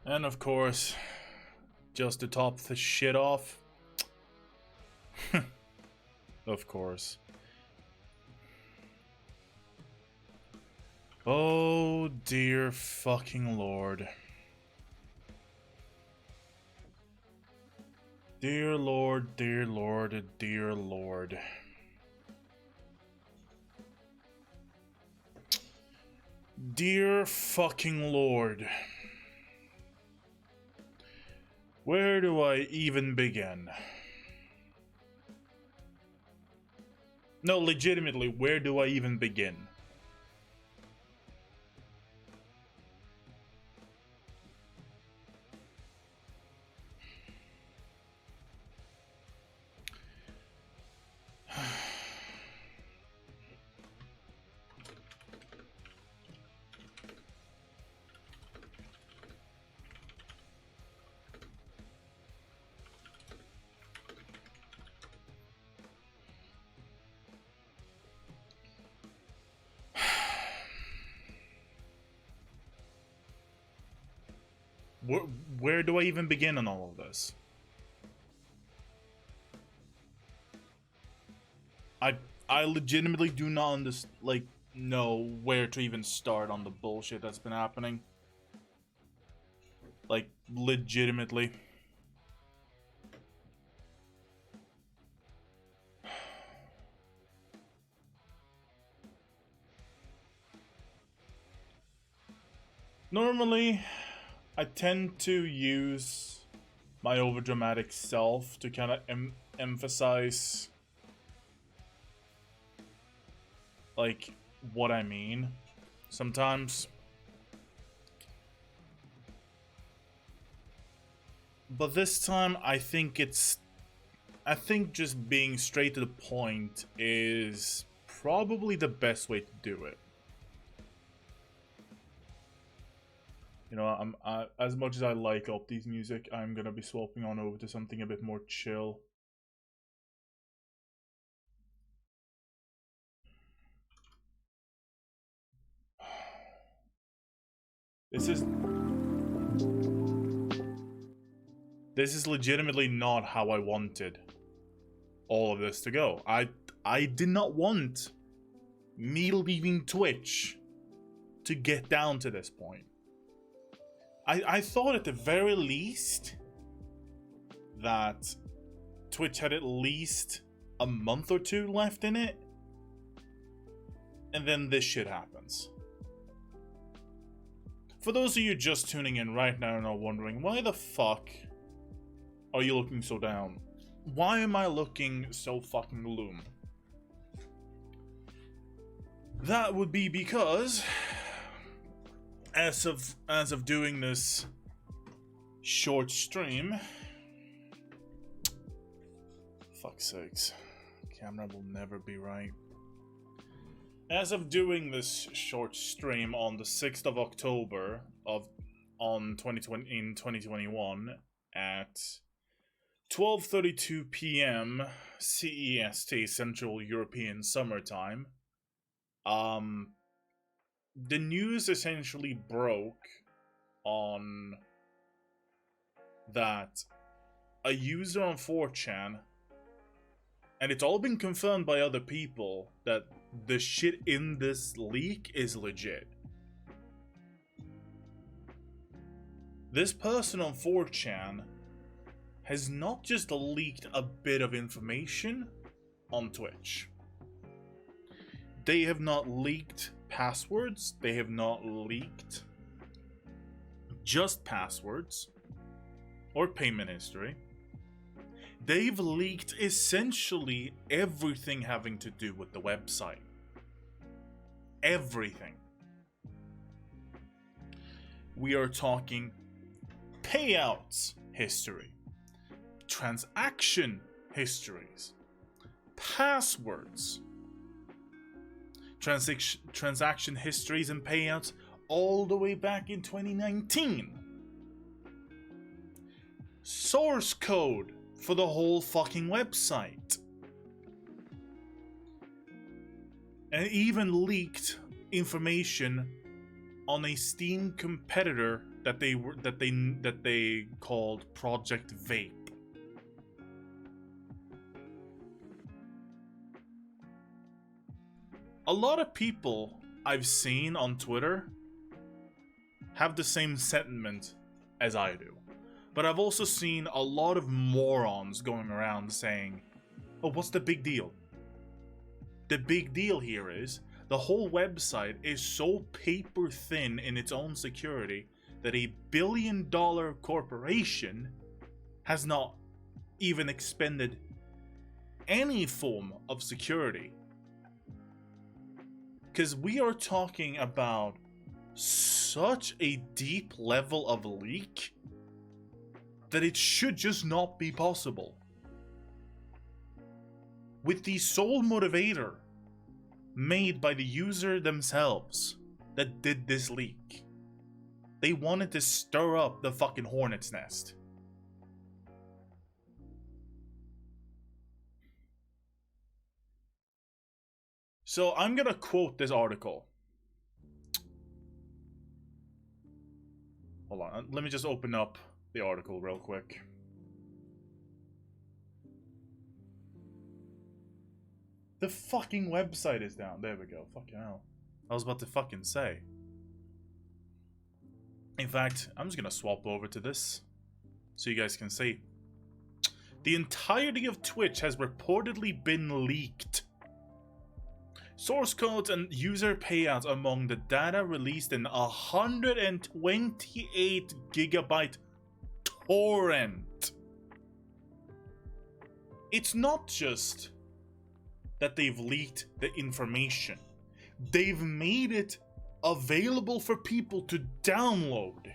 And of course, just to top the shit off, of course. Oh dear fucking lord. Dear lord, dear lord, dear lord. Dear fucking lord. Where do I even begin? No, legitimately, where do I even begin? Where do I even begin on all of this? I I legitimately do not know where to even start on the bullshit that's been happening. Like, legitimately. Normally, I tend to use my overdramatic self to kind of emphasize, like, what I mean sometimes. But this time, I think just being straight to the point is probably the best way to do it. You know, as much as I like Opti's music, I'm gonna be swapping on over to something a bit more chill. This is legitimately not how I wanted all of this to go. I did not want me leaving Twitch to get down to this point. I thought at the very least that Twitch had at least a month or two left in it, and then this shit happens. For those of you just tuning in right now and are wondering, why the fuck are you looking so down? Why am I looking so fucking gloom? That would be because as of doing this short stream, fuck's sakes, camera will never be right. As of doing this short stream on the 6th of October in 2021 at 12:32 p.m. CEST, Central European Summertime, the news essentially broke on that a user on 4chan, and it's all been confirmed by other people, that the shit in this leak is legit. This person on 4chan has not just leaked a bit of information on Twitch. They have not leaked passwords, they have not leaked just passwords or payment history. They've leaked essentially everything having to do with the website. Everything. We are talking payouts history, transaction histories, passwords, transaction histories and payouts all the way back in 2019. Source code for the whole fucking website. And even leaked information on a Steam competitor that they called Project Vape. A lot of people I've seen on Twitter have the same sentiment as I do. But I've also seen a lot of morons going around saying, oh, what's the big deal? The big deal here is the whole website is so paper thin in its own security that a billion-dollar corporation has not even expended any form of security. Because we are talking about such a deep level of leak that it should just not be possible. With the sole motivator made by the user themselves that did this leak. They wanted to stir up the fucking hornet's nest. So I'm gonna quote this article. Hold on, let me just open up the article real quick. The fucking website is down. There we go. Fucking hell. I was about to fucking say. In fact, I'm just gonna swap over to this so you guys can see. The entirety of Twitch has reportedly been leaked. Source codes and user payouts among the data released in 128 gigabyte torrent. It's not just that they've leaked the information. They've made it available for people to download.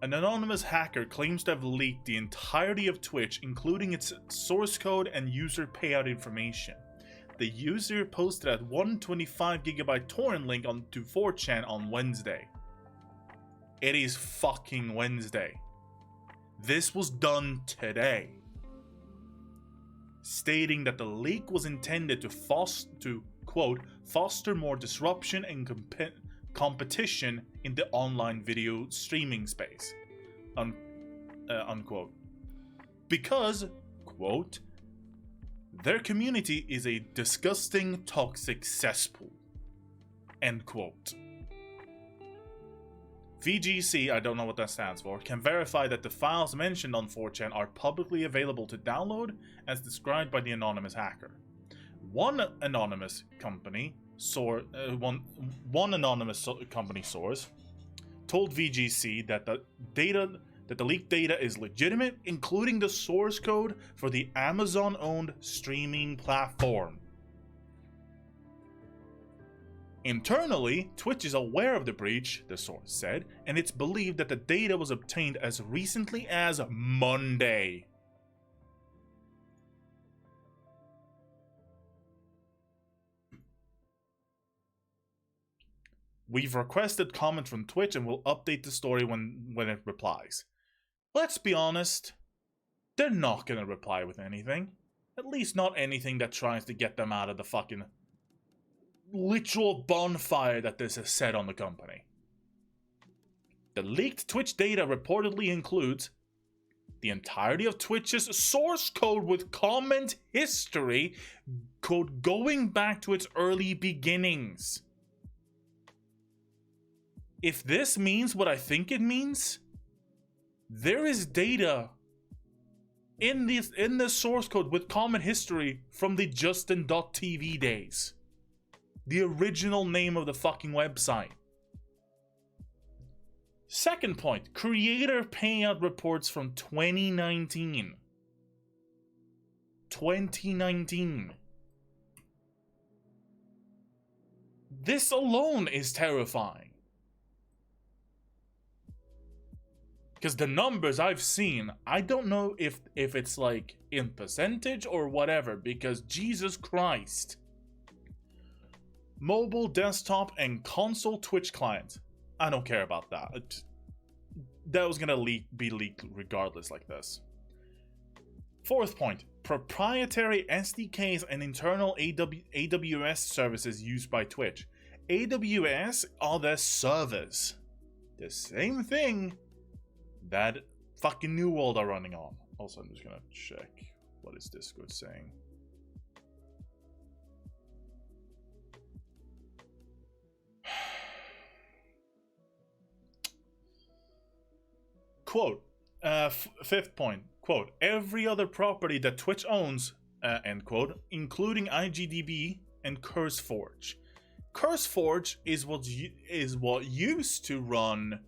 An anonymous hacker claims to have leaked the entirety of Twitch, including its source code and user payout information. The user posted a 125 gigabyte torrent link onto 4chan on Wednesday. It is fucking Wednesday. This was done today. Stating that the leak was intended to quote, foster more disruption and competition in the online video streaming space, unquote. Because, quote, their community is a disgusting, toxic cesspool, end quote. VGC, I don't know what that stands for, can verify that the files mentioned on 4chan are publicly available to download as described by the anonymous hacker. One anonymous company source told VGC that the leaked data is legitimate, including the source code for the Amazon-owned streaming platform. Internally, Twitch is aware of the breach, the source said, and it's believed that the data was obtained as recently as Monday. We've requested comment from Twitch and will update the story when it replies. Let's be honest, they're not gonna reply with anything. At least not anything that tries to get them out of the fucking literal bonfire that this has set on the company. The leaked Twitch data reportedly includes the entirety of Twitch's source code with comment history code going back to its early beginnings. If this means what I think it means, there is data in the source code with comment history from the Justin.tv days. The original name of the fucking website. Second point, creator payout reports from 2019. 2019. This alone is terrifying. Because the numbers I've seen, I don't know if it's like in percentage or whatever, because Jesus Christ. Mobile, desktop, and console Twitch clients. I don't care about that. That was gonna be leaked regardless like this. Fourth point, proprietary SDKs and internal AWS services used by Twitch. AWS are their servers. The same thing that fucking New World are running on. Also, I'm just gonna check what is Discord saying. Quote, fifth point, quote, every other property that Twitch owns, end quote, including IGDB and CurseForge. CurseForge is what used to run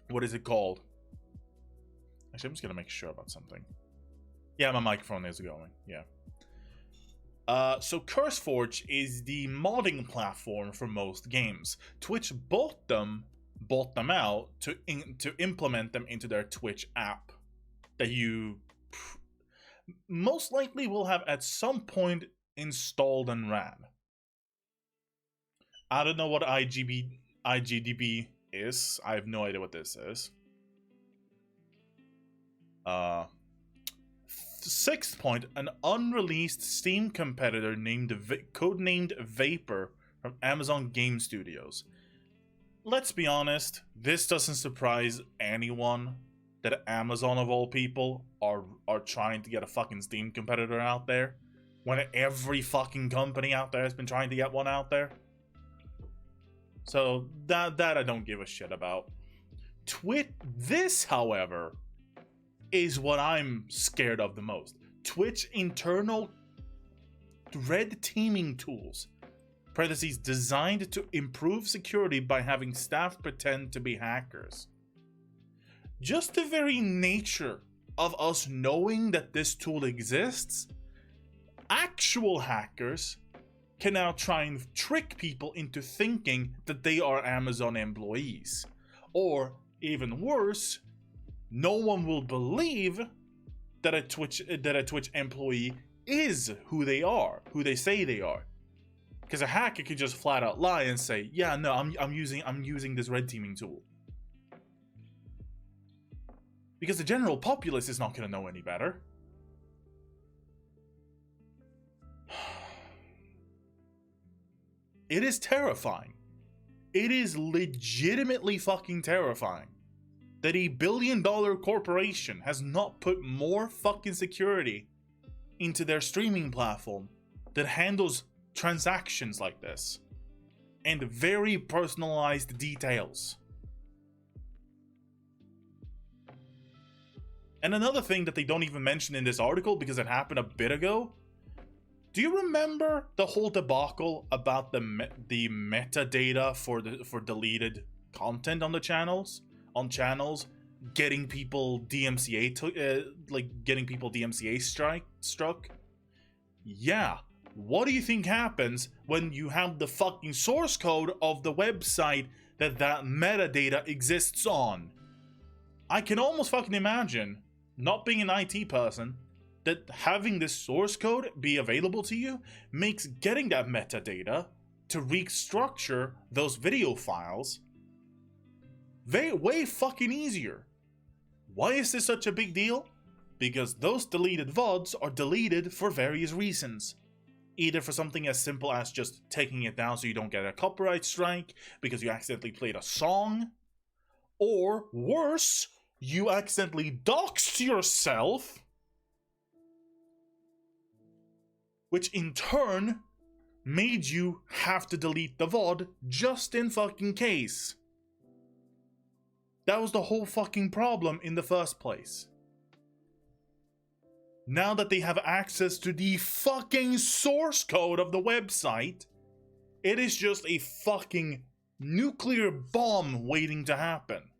what is it called? Actually, I'm just gonna make sure about something. Yeah, my microphone is going. Yeah. So CurseForge is the modding platform for most games. Twitch bought them out to implement them into their Twitch app that you most likely will have at some point installed and ran. I don't know what IGDB is. I have no idea what this is. Sixth point, an unreleased Steam competitor codenamed Vapor from Amazon Game Studios. Let's be honest, this doesn't surprise anyone that Amazon of all people are trying to get a fucking Steam competitor out there when every fucking company out there has been trying to get one out there. So that I don't give a shit about. This, however, is what I'm scared of the most. Twitch internal red teaming tools, parentheses, designed to improve security by having staff pretend to be hackers. Just the very nature of us knowing that this tool exists, actual hackers can now try and trick people into thinking that they are Amazon employees. Or, even worse, no one will believe that a Twitch employee is who they say they are. Because a hacker could just flat out lie and say, "Yeah, no, I'm using this red teaming tool." Because the general populace is not going to know any better. It is terrifying. It is legitimately fucking terrifying that a billion-dollar corporation has not put more fucking security into their streaming platform that handles transactions like this and very personalized details. And another thing that they don't even mention in this article because it happened a bit ago. Do you remember the whole debacle about the metadata for deleted content on the channels? On channels, getting people DMCA struck. Yeah, what do you think happens when you have the fucking source code of the website that metadata exists on? I can almost fucking imagine, not being an IT person, that having this source code be available to you makes getting that metadata to restructure those video files way fucking easier. Why is this such a big deal? Because those deleted VODs are deleted for various reasons. Either for something as simple as just taking it down so you don't get a copyright strike because you accidentally played a song, or worse, you accidentally doxed yourself, which in turn made you have to delete the VOD just in fucking case. That was the whole fucking problem in the first place. Now that they have access to the fucking source code of the website, it is just a fucking nuclear bomb waiting to happen.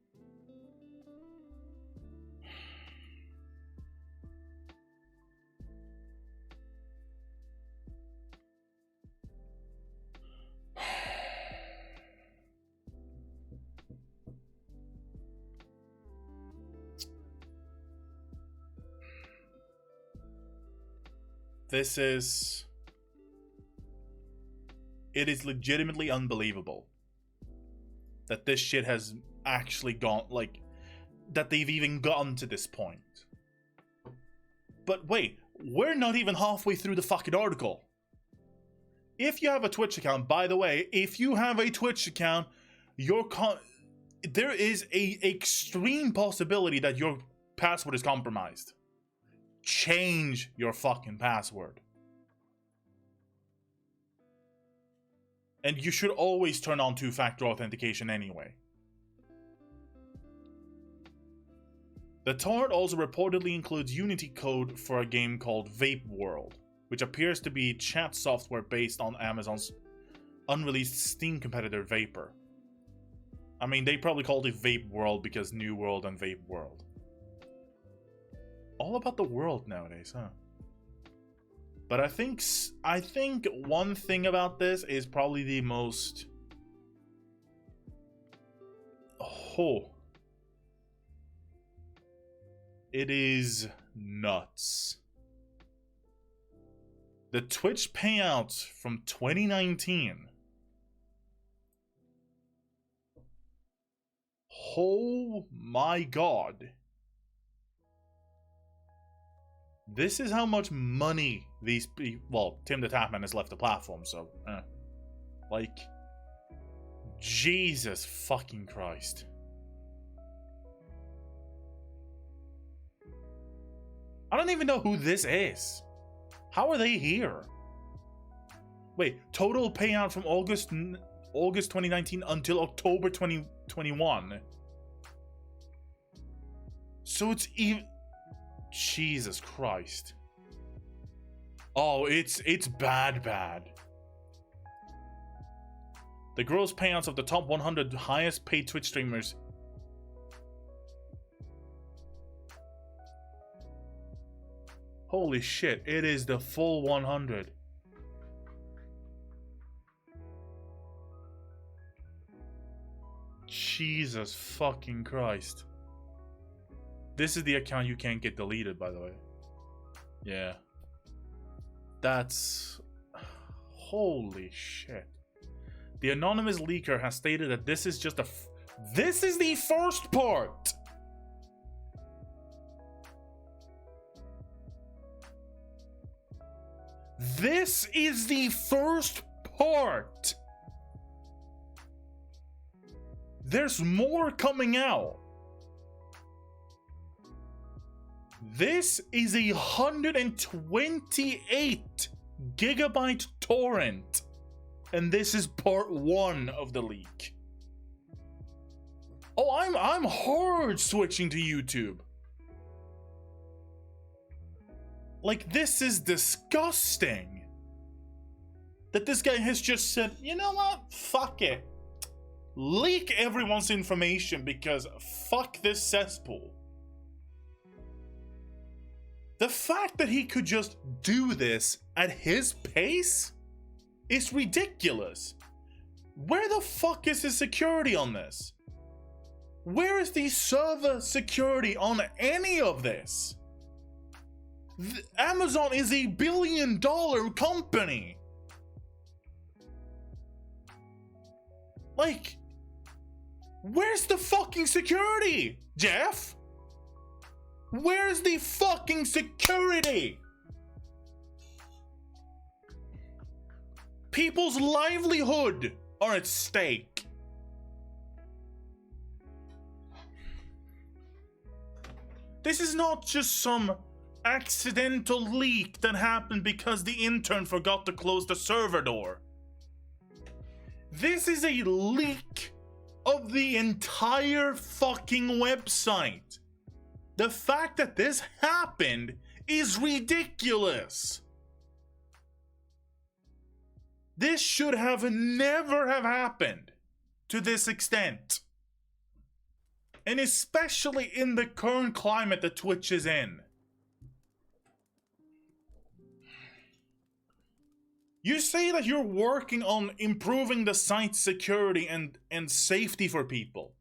It is legitimately unbelievable that this shit has actually gone, like, that they've even gotten to this point. But wait, we're not even halfway through the fucking article. if you have a Twitch account, by the way, if you have a Twitch account, there is a extreme possibility that your password is compromised. Change your fucking password. And you should always turn on two-factor authentication anyway. The torrent also reportedly includes Unity code for a game called Vape World, which appears to be chat software based on Amazon's unreleased Steam competitor Vapor. I mean, they probably called it Vape World because New World and Vape World. All about the world nowadays, huh? But I think one thing about this is probably the most... Oh. It is nuts. The Twitch payouts from 2019. Oh my god. This is how much money these people... Well, Tim the Tatman has left the platform, so... Like... Jesus fucking Christ. I don't even know who this is. How are they here? Wait, total payout from August 2019 until October 2021. So it's even... Jesus Christ. Oh, it's bad. The gross payouts of the top 100 highest paid Twitch streamers. Holy shit, it is the full 100. Jesus fucking Christ. This is the account you can't get deleted, by the way. Yeah. That's... Holy shit. The anonymous leaker has stated that this is just this is the first part! This is the first part! There's more coming out. This is a 128 gigabyte torrent. And this is part 1 of the leak. Oh, I'm hard switching to YouTube. Like, this is disgusting. That this guy has just said, you know what? Fuck it. Leak everyone's information because fuck this cesspool. The fact that he could just do this at his pace is ridiculous. Where the fuck is his security on this? Where is the server security on any of this? Amazon is a $1 billion company. Like, where's the fucking security, Jeff? Where's the fucking security? People's livelihood are at stake. This is not just some accidental leak that happened because the intern forgot to close the server door. This is a leak of the entire fucking website. The fact that this happened is ridiculous. This should have never have happened to this extent. And especially in the current climate that Twitch is in. You say that you're working on improving the site's security and safety for people.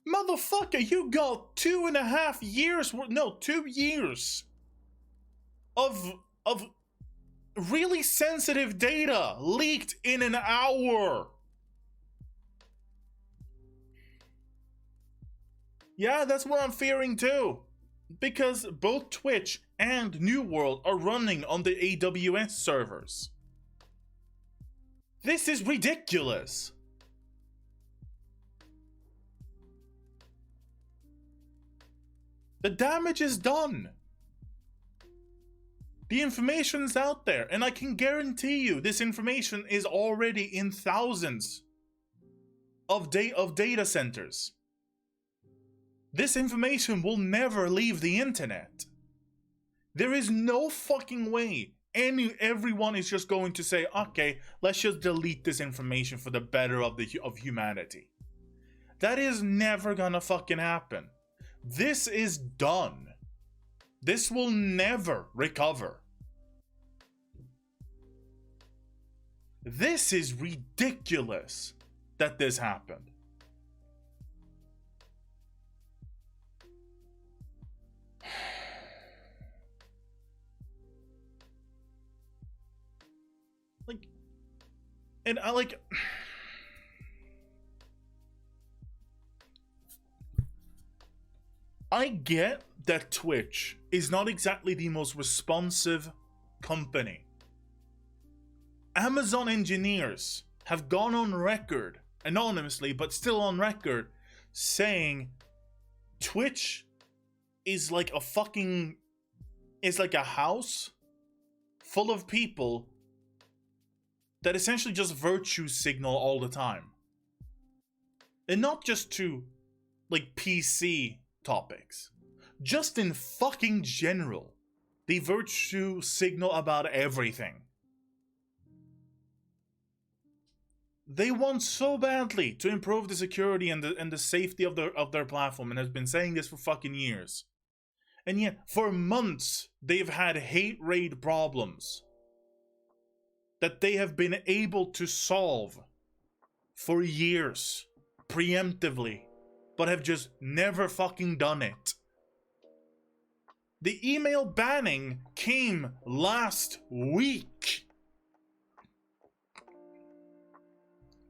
Motherfucker, you got 2.5 years, no, 2 years of really sensitive data leaked in an hour. Yeah, that's what I'm fearing too. Because both Twitch and New World are running on the AWS servers. This is ridiculous. The damage is done. The information's out there, and I can guarantee you this information is already in thousands of data centers. This information will never leave the internet. There is no fucking way everyone is just going to say, okay, let's just delete this information for the better of humanity. That is never gonna fucking happen. This is done. This will never recover. This is ridiculous that this happened. Like, and I like... I get that Twitch is not exactly the most responsive company. Amazon engineers have gone on record, anonymously, but still on record, saying Twitch is like a fucking... is like a house full of people that essentially just virtue signal all the time. And not just to, like, PC topics. Just in fucking general. They virtue signal about everything. They want so badly to improve the security and the safety of their platform, and has been saying this for fucking years. And yet, for months, they've had hate raid problems that they have been able to solve for years, preemptively, but have just never fucking done it. The email banning came last week.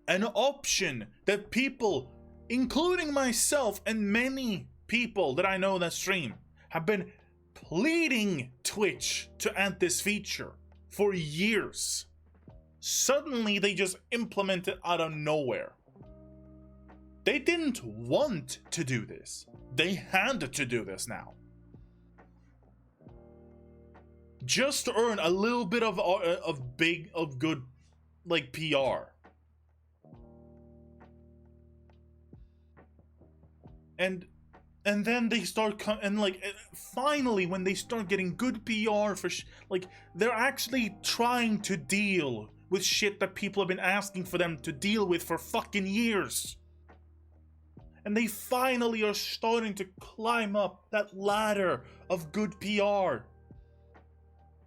An option that people, including myself and many people that I know that stream, have been pleading Twitch to add this feature for years. Suddenly they just implement it out of nowhere. They didn't want to do this. They had to do this now. Just to earn a little bit of good, like, PR. And then they start finally, when they start getting good PR for like, they're actually trying to deal with shit that people have been asking for them to deal with for fucking years. And they finally are starting to climb up that ladder of good PR.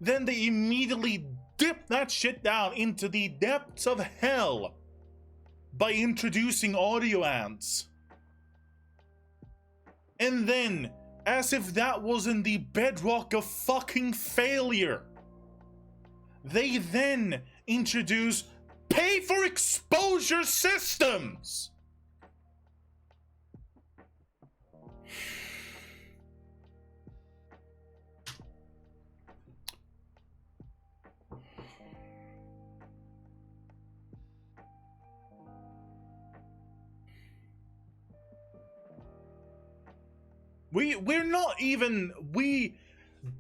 Then they immediately dip that shit down into the depths of hell by introducing audio ads. And then, as if that wasn't the bedrock of fucking failure, they then introduce pay for exposure systems. We're not even,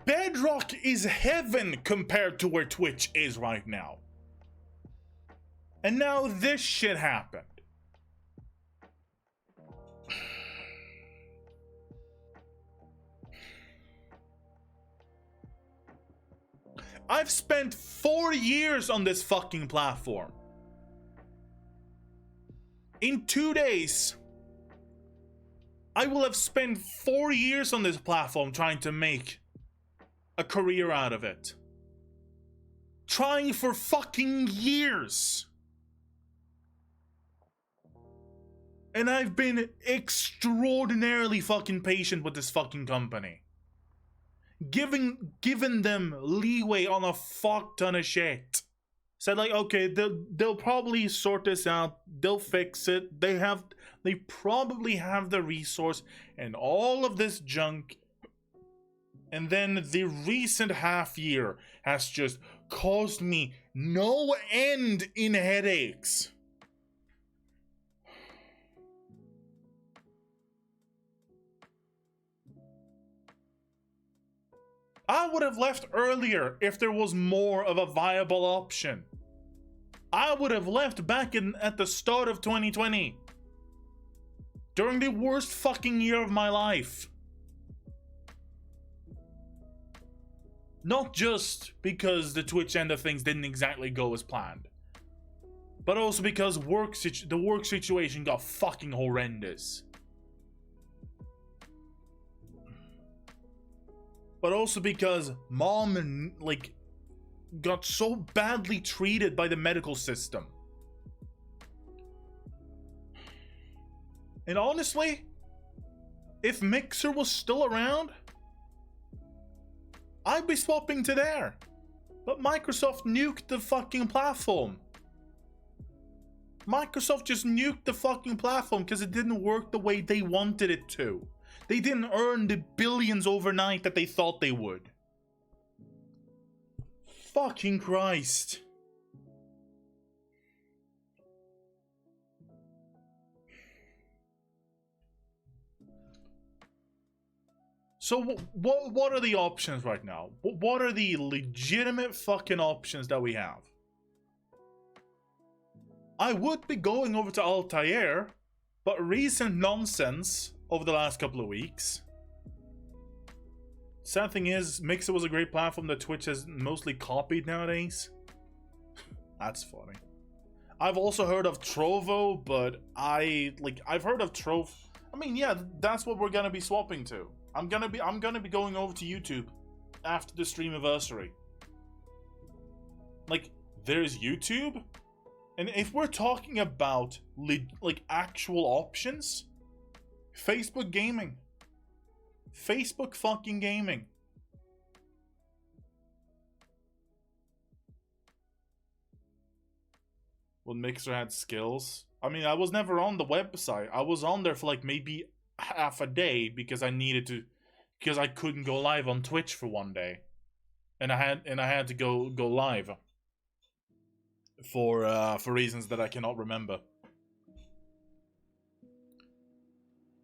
Bedrock is heaven compared to where Twitch is right now. And now this shit happened. I've spent 4 years on this fucking platform. In 2 days, I will have spent 4 years on this platform trying to make a career out of it. Trying for fucking years. And I've been extraordinarily fucking patient with this fucking company. Giving them leeway on a fuck ton of shit. Said like, okay, they'll probably sort this out. They'll fix it. They probably have the resource and all of this junk. And then the recent half year has just caused me no end in headaches. I would have left earlier if there was more of a viable option. I would have left back at the start of 2020. During the worst fucking year of my life. Not just because the Twitch end of things didn't exactly go as planned, but also because the work situation got fucking horrendous. But also because mom, like, got so badly treated by the medical system. And honestly, if Mixer was still around, I'd be swapping to there. But Microsoft nuked the fucking platform. Microsoft just nuked the fucking platform because it didn't work the way they wanted it to. They didn't earn the billions overnight that they thought they would. Fucking Christ. So what are the options right now? What are the legitimate fucking options that we have? I would be going over to Altair, but recent nonsense over the last couple of weeks. Sad thing is, Mixer was a great platform that Twitch has mostly copied nowadays. That's funny. I've also heard of Trovo, but I've heard of Trovo. I mean, yeah, that's what we're gonna be swapping to. I'm gonna be going over to YouTube after the streamiversary. Like, there's YouTube, and if we're talking about like actual options, Facebook gaming. Facebook fucking gaming. When Mixer had skills. I mean, I was never on the website. I was on there for like maybe half a day because I couldn't go live on Twitch for one day. And I had to go live for reasons that I cannot remember.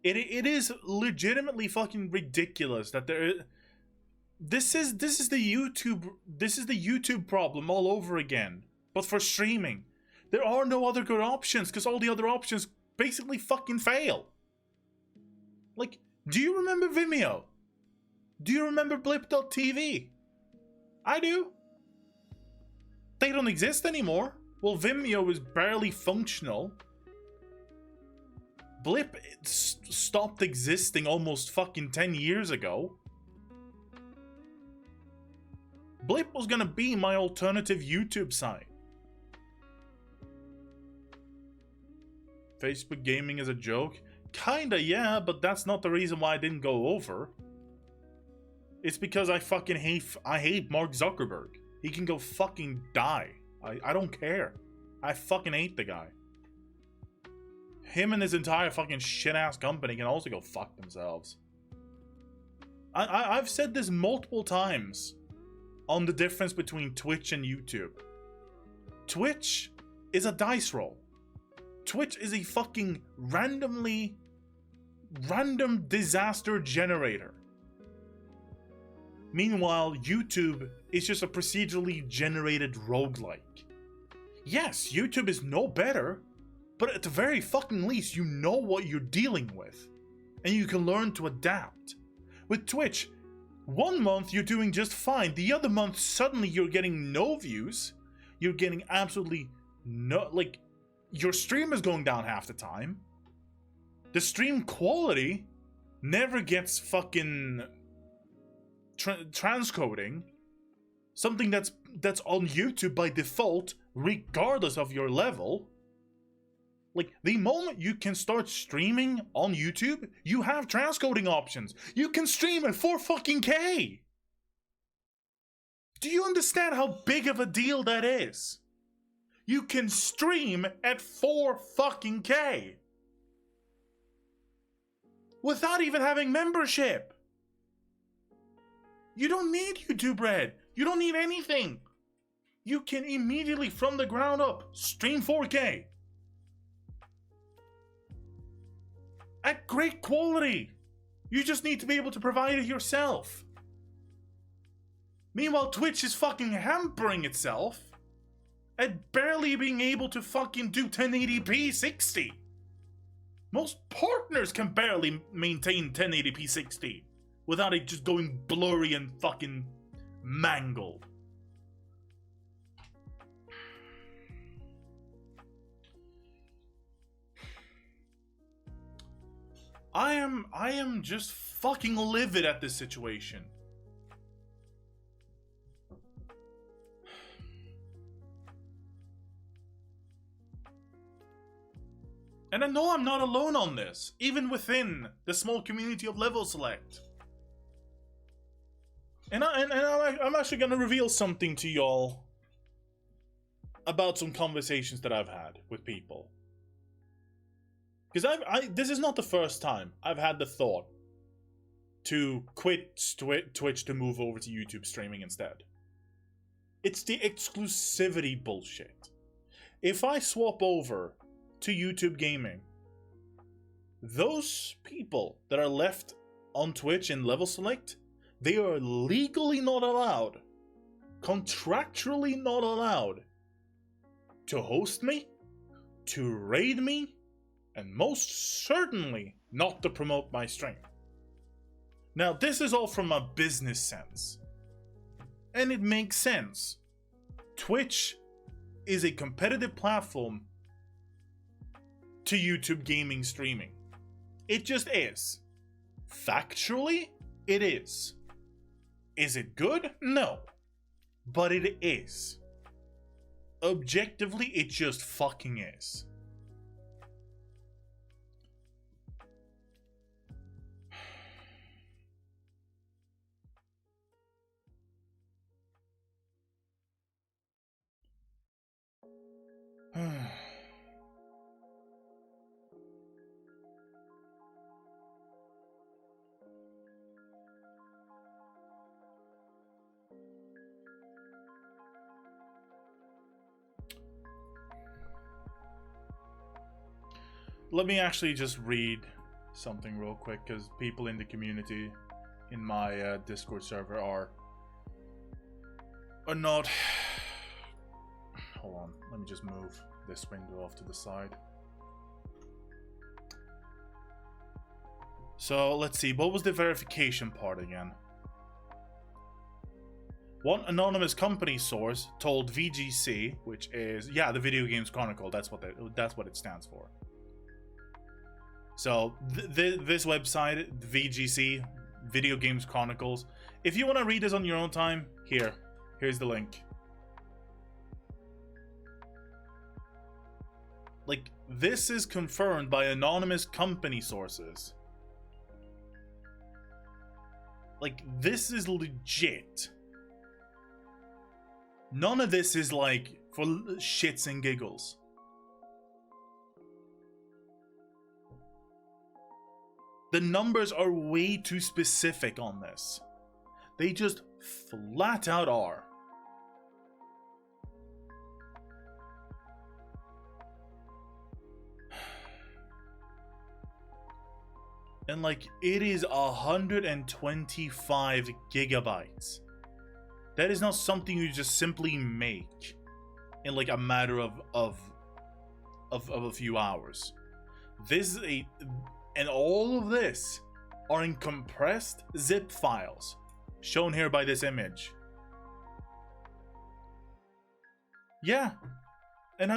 It is legitimately fucking ridiculous that this is the YouTube problem all over again, but for streaming. There are no other good options because all the other options basically fucking fail. Like, do you remember Vimeo? Do you remember Blip.tv? I do. They don't exist anymore. Well, Vimeo is barely functional. Blip stopped existing almost fucking 10 years ago. Blip was gonna be my alternative YouTube site. Facebook gaming is a joke? Kinda, yeah, but that's not the reason why I didn't go over. It's because I hate Mark Zuckerberg. He can go fucking die. I don't care. I fucking hate the guy. Him and his entire fucking shit-ass company can also go fuck themselves. I've said this multiple times on the difference between Twitch and YouTube. Twitch is a dice roll. Twitch is a fucking random disaster generator. Meanwhile, YouTube is just a procedurally generated roguelike. Yes, YouTube is no better, but at the very fucking least, you know what you're dealing with. And you can learn to adapt. With Twitch, one month you're doing just fine. The other month, suddenly you're getting no views. You're getting absolutely no... Like, your stream is going down half the time. The stream quality never gets fucking... transcoding. Something that's on YouTube by default, regardless of your level. Like, the moment you can start streaming on YouTube, you have transcoding options. You can stream at 4 fucking K. Do you understand how big of a deal that is? You can stream at 4 fucking K. Without even having membership. You don't need YouTube Red. You don't need anything. you can immediately, from the ground up, stream 4K. At great quality. You just need to be able to provide it yourself. Meanwhile, Twitch is fucking hampering itself at barely being able to fucking do 1080p 60. Most partners can barely maintain 1080p 60 without it just going blurry and fucking mangled. I am just fucking livid at this situation. And I know I'm not alone on this, even within the small community of Level Select. And I'm actually gonna reveal something to y'all about some conversations that I've had with people. Because this is not the first time I've had the thought to quit Twitch to move over to YouTube streaming instead. It's the exclusivity bullshit. If I swap over to YouTube gaming, those people that are left on Twitch in Level Select, they are legally not allowed, contractually not allowed, to host me, to raid me, and most certainly not to promote my stream. Now, this is all from a business sense. And it makes sense. Twitch is a competitive platform to YouTube gaming streaming. It just is. Factually, it is. Is it good? No. But it is. Objectively, it just fucking is. Let me actually just read something real quick, because people in the community in my Discord server are not... Hold on, let me just move this window off to the side. So let's see, what was the verification part again? One anonymous company source told VGC, which is, yeah, the Video Games Chronicle, that's what it stands for. So this website, VGC, Video Games Chronicles, if you want to read this on your own time, here's the link. Like, this is confirmed by anonymous company sources. Like, this is legit. None of this is like for shits and giggles. The numbers are way too specific on this. They just flat out are. And like, it is 125 gigabytes. That is not something you just simply make in like a matter of a few hours. This is and all of this are in compressed zip files, shown here by this image. Yeah, and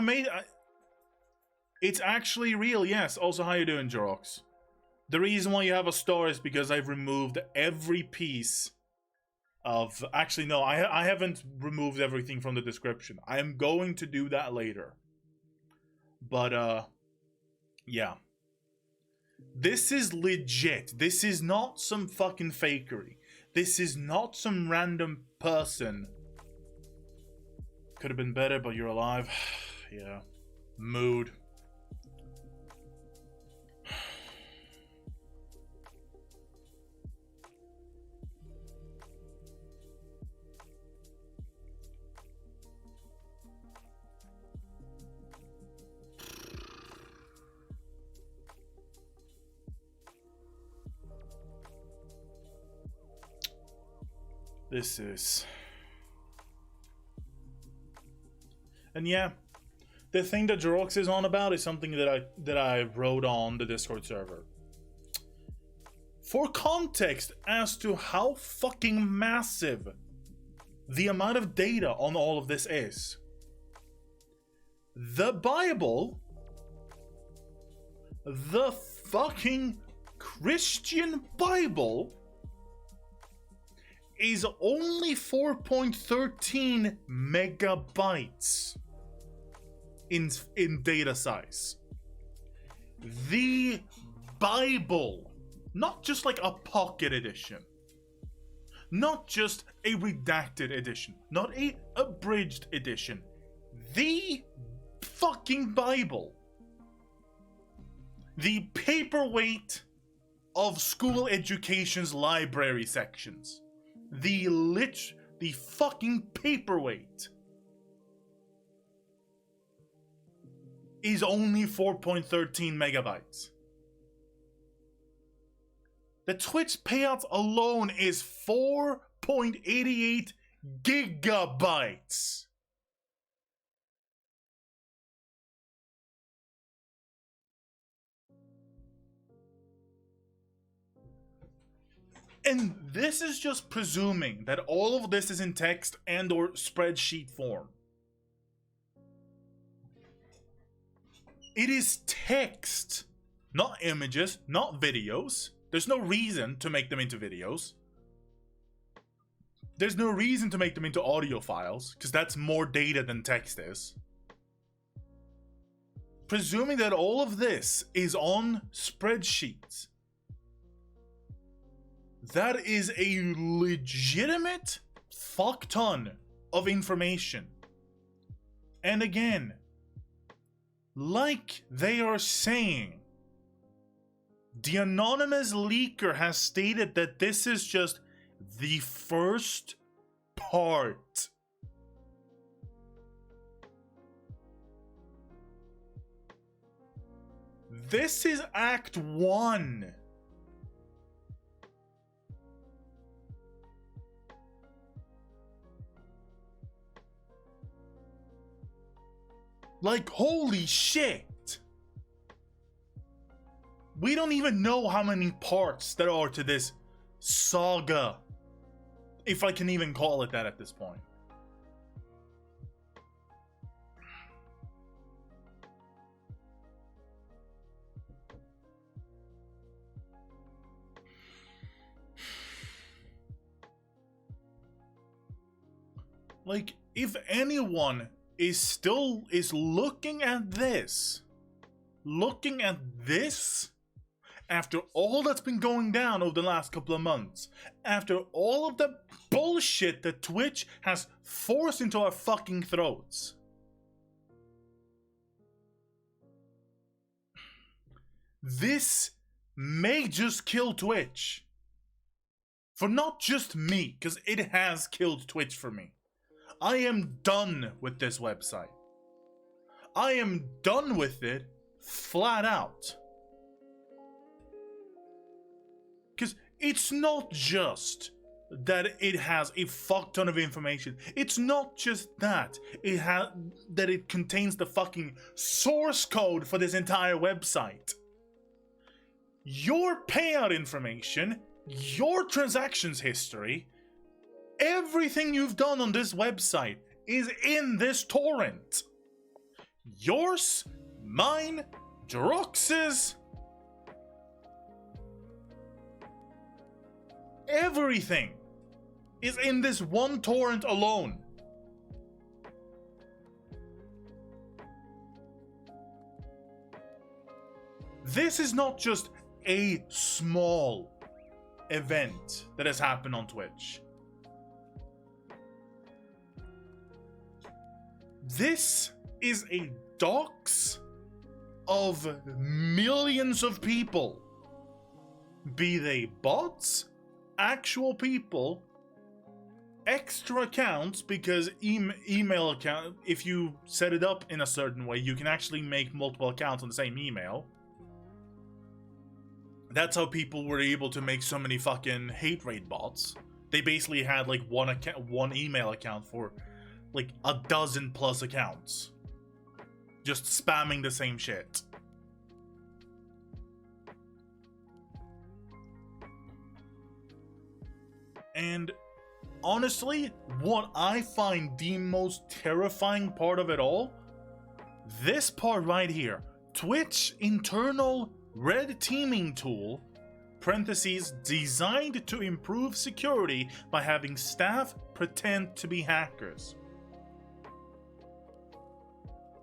it's actually real. Yes. Also, how you doing, Jorox? The reason why you have a star is because I've removed every piece of... Actually, no, I haven't removed everything from the description. I am going to do that later. But, yeah. This is legit. This is not some fucking fakery. This is not some random person. Could have been better, but you're alive. Yeah. Mood. This is... And yeah, the thing that Jorox is on about is something that I wrote on the Discord server. For context as to how fucking massive the amount of data on all of this is, the Bible, the fucking Christian Bible, is only 4.13 megabytes in data size. The Bible, not just like a pocket edition, not just a redacted edition, not a abridged edition, the fucking Bible, the paperweight of school education's library sections, the fucking paperweight is only 4.13 megabytes. The Twitch payouts alone is 4.88 gigabytes. And this is just presuming that all of this is in text and or spreadsheet form. It is text, not images, not videos. There's no reason to make them into videos. There's no reason to make them into audio files, because that's more data than text is. Presuming that all of this is on spreadsheets, that is a legitimate fuck ton of information. And again, like they are saying, the anonymous leaker has stated that this is just the first part. This is Act 1. Like, holy shit. We don't even know how many parts there are to this saga, if I can even call it that at this point. Like, if anyone is looking at this after all that's been going down over the last couple of months, after all of the bullshit that Twitch has forced into our fucking throats, this may just kill Twitch. For not just me, because it has killed Twitch for me. I am done with this website. I am done with it flat out. Because it's not just that it has a fuck ton of information. It's not just that it contains the fucking source code for this entire website. Your payout information, your transactions history, everything you've done on this website is in this torrent. Yours, mine, Jorox's, everything is in this one torrent alone. This is not just a small event that has happened on Twitch. This is a dox of millions of people. Be they bots, actual people, extra accounts, because email account, if you set it up in a certain way, you can actually make multiple accounts on the same email. That's how people were able to make so many fucking hate raid bots. They basically had like one email account for like a dozen plus accounts. Just spamming the same shit. And honestly, what I find the most terrifying part of it all, this part right here. Twitch internal red teaming tool, parentheses, designed to improve security by having staff pretend to be hackers.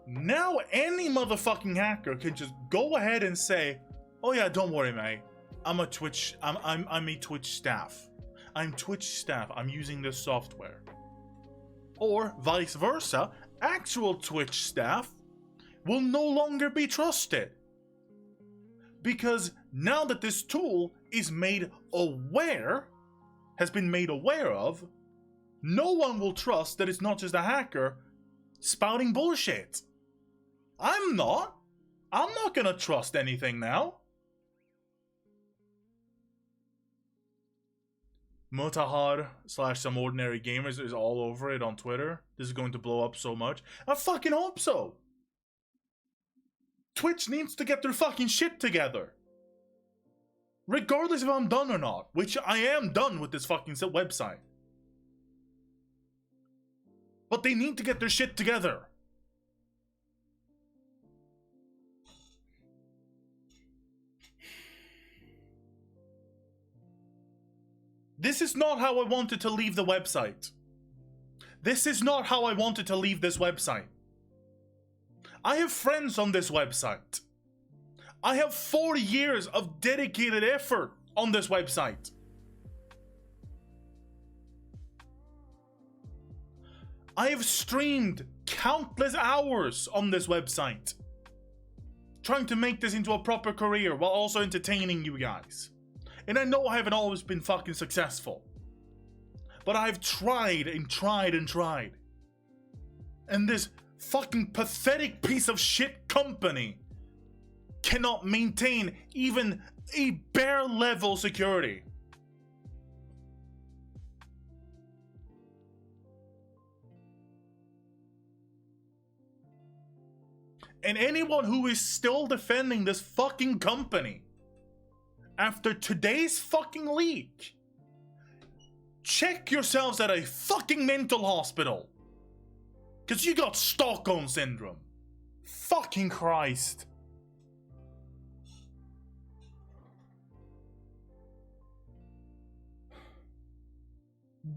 Now any motherfucking hacker can just go ahead and say, oh yeah, don't worry, mate. I'm a Twitch staff. I'm Twitch staff. I'm using this software. Or vice versa, actual Twitch staff will no longer be trusted. Because now that this tool is made aware, has been made aware of, no one will trust that it's not just a hacker spouting bullshit. I'm not gonna trust anything now. Mutahar / some ordinary gamers is all over it on Twitter. This is going to blow up so much. I fucking hope so. Twitch needs to get their fucking shit together. Regardless if I'm done or not, which I am done with this fucking website. But they need to get their shit together. This is not how I wanted to leave the website. This is not how I wanted to leave this website. I have friends on this website. I have 4 years of dedicated effort on this website. I have streamed countless hours on this website, trying to make this into a proper career while also entertaining you guys. And I know I haven't always been fucking successful. But I've tried and tried and tried. And this fucking pathetic piece of shit company cannot maintain even a bare level security. And anyone who is still defending this fucking company after today's fucking leak, check yourselves at a fucking mental hospital. Because you got Stockholm Syndrome. Fucking Christ.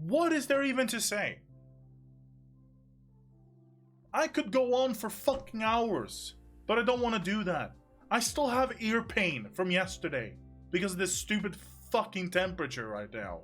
What is there even to say? I could go on for fucking hours, but I don't want to do that. I still have ear pain from yesterday because of this stupid fucking temperature right now.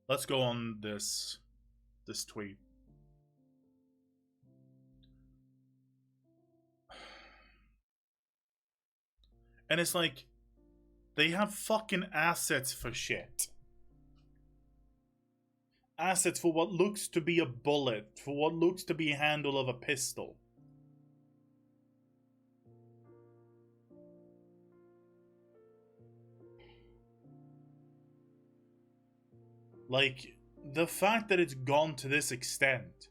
Let's go on this tweet. And it's like, they have fucking assets for shit. Assets for what looks to be a bullet, for what looks to be a handle of a pistol. Like, the fact that it's gone to this extent.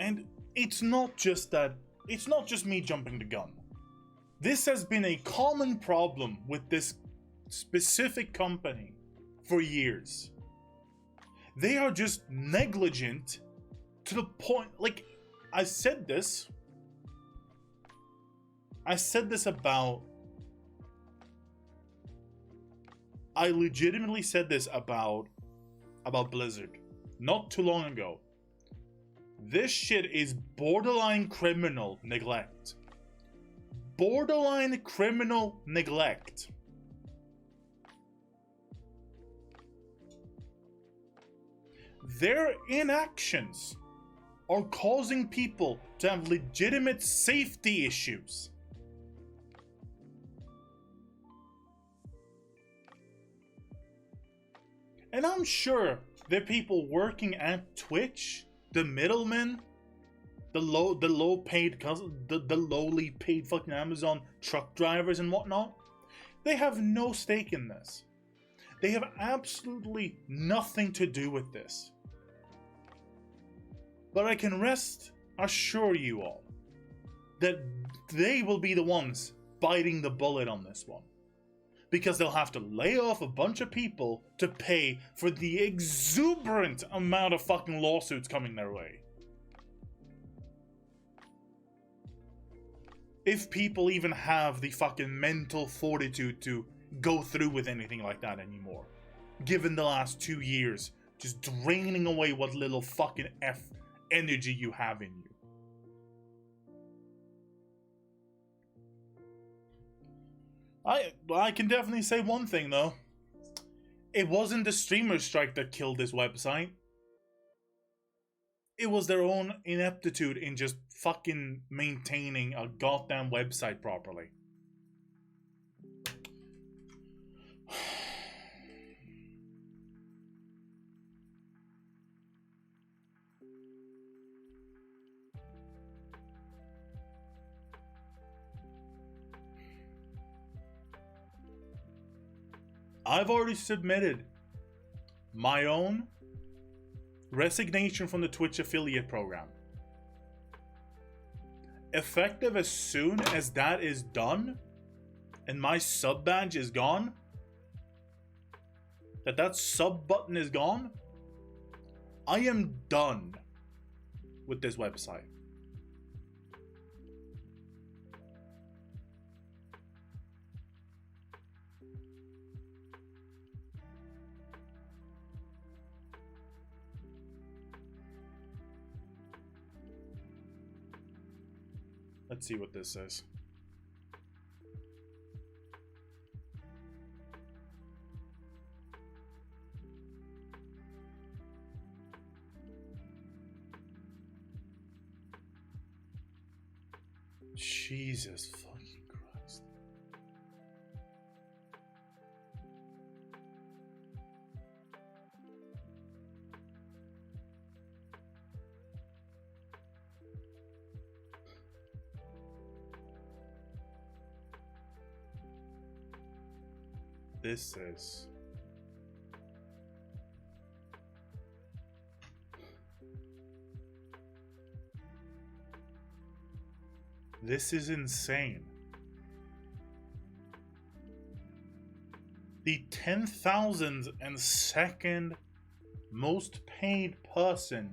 And it's not just that, it's not just me jumping the gun. This has been a common problem with this specific company for years. They are just negligent to the point, like, I said this about, I legitimately said this about Blizzard not too long ago. This shit is borderline criminal neglect. borderline criminal neglect. Their inactions are causing people to have legitimate safety issues. And I'm sure the people working at Twitch, the middlemen, the lowly paid fucking Amazon truck drivers and whatnot, they have no stake in this. They have absolutely nothing to do with this. But I can assure you all that they will be the ones biting the bullet on this one. Because they'll have to lay off a bunch of people to pay for the exuberant amount of fucking lawsuits coming their way. If people even have the fucking mental fortitude to go through with anything like that anymore. Given the last 2 years, just draining away what little fucking energy you have in you. I can definitely say one thing though. It wasn't the streamer strike that killed this website. It was their own ineptitude in just fucking maintaining a goddamn website properly. I've already submitted my own resignation from the Twitch affiliate program. Effective as soon as that is done and my sub badge is gone, that sub button is gone, I am done with this website. Let's see what this says. Jesus fucking Christ. This says this is insane. The 10,002nd most paid person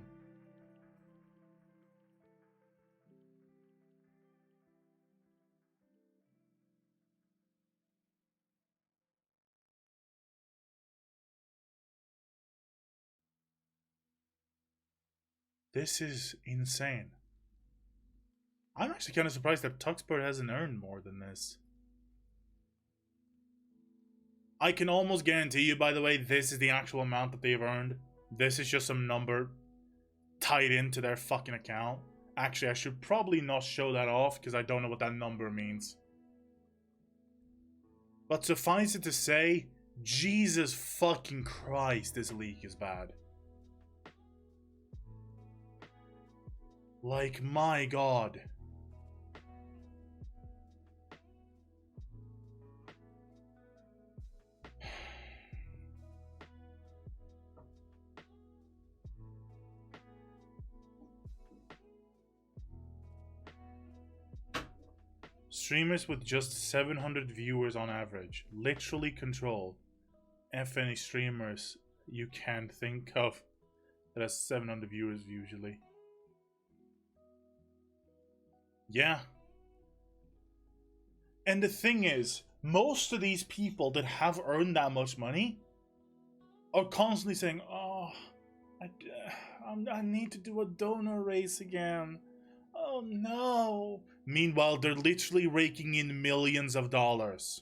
This is insane. I'm actually kind of surprised that Tuxpert hasn't earned more than this. I can almost guarantee you, by the way, this is the actual amount that they've earned. This is just some number tied into their fucking account. Actually, I should probably not show that off because I don't know what that number means. But suffice it to say, Jesus fucking Christ, this league is bad. Like, my God. Streamers with just 700 viewers on average literally control any streamers you can think of that has 700 viewers usually. Yeah. And the thing is, most of these people that have earned that much money are constantly saying, oh, I need to do a donor race again. Oh no. Meanwhile, they're literally raking in millions of dollars.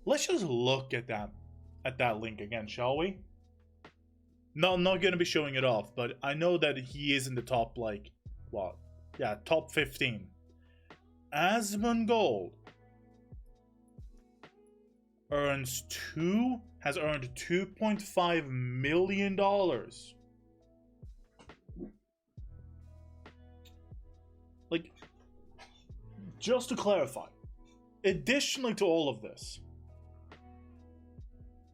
Let's just look at that link again, shall we? No, I'm not gonna be showing it off, but I know that he is in the top, like, what? Yeah, top 15. Asmongold has earned $2.5 million. Like, just to clarify, additionally to all of this,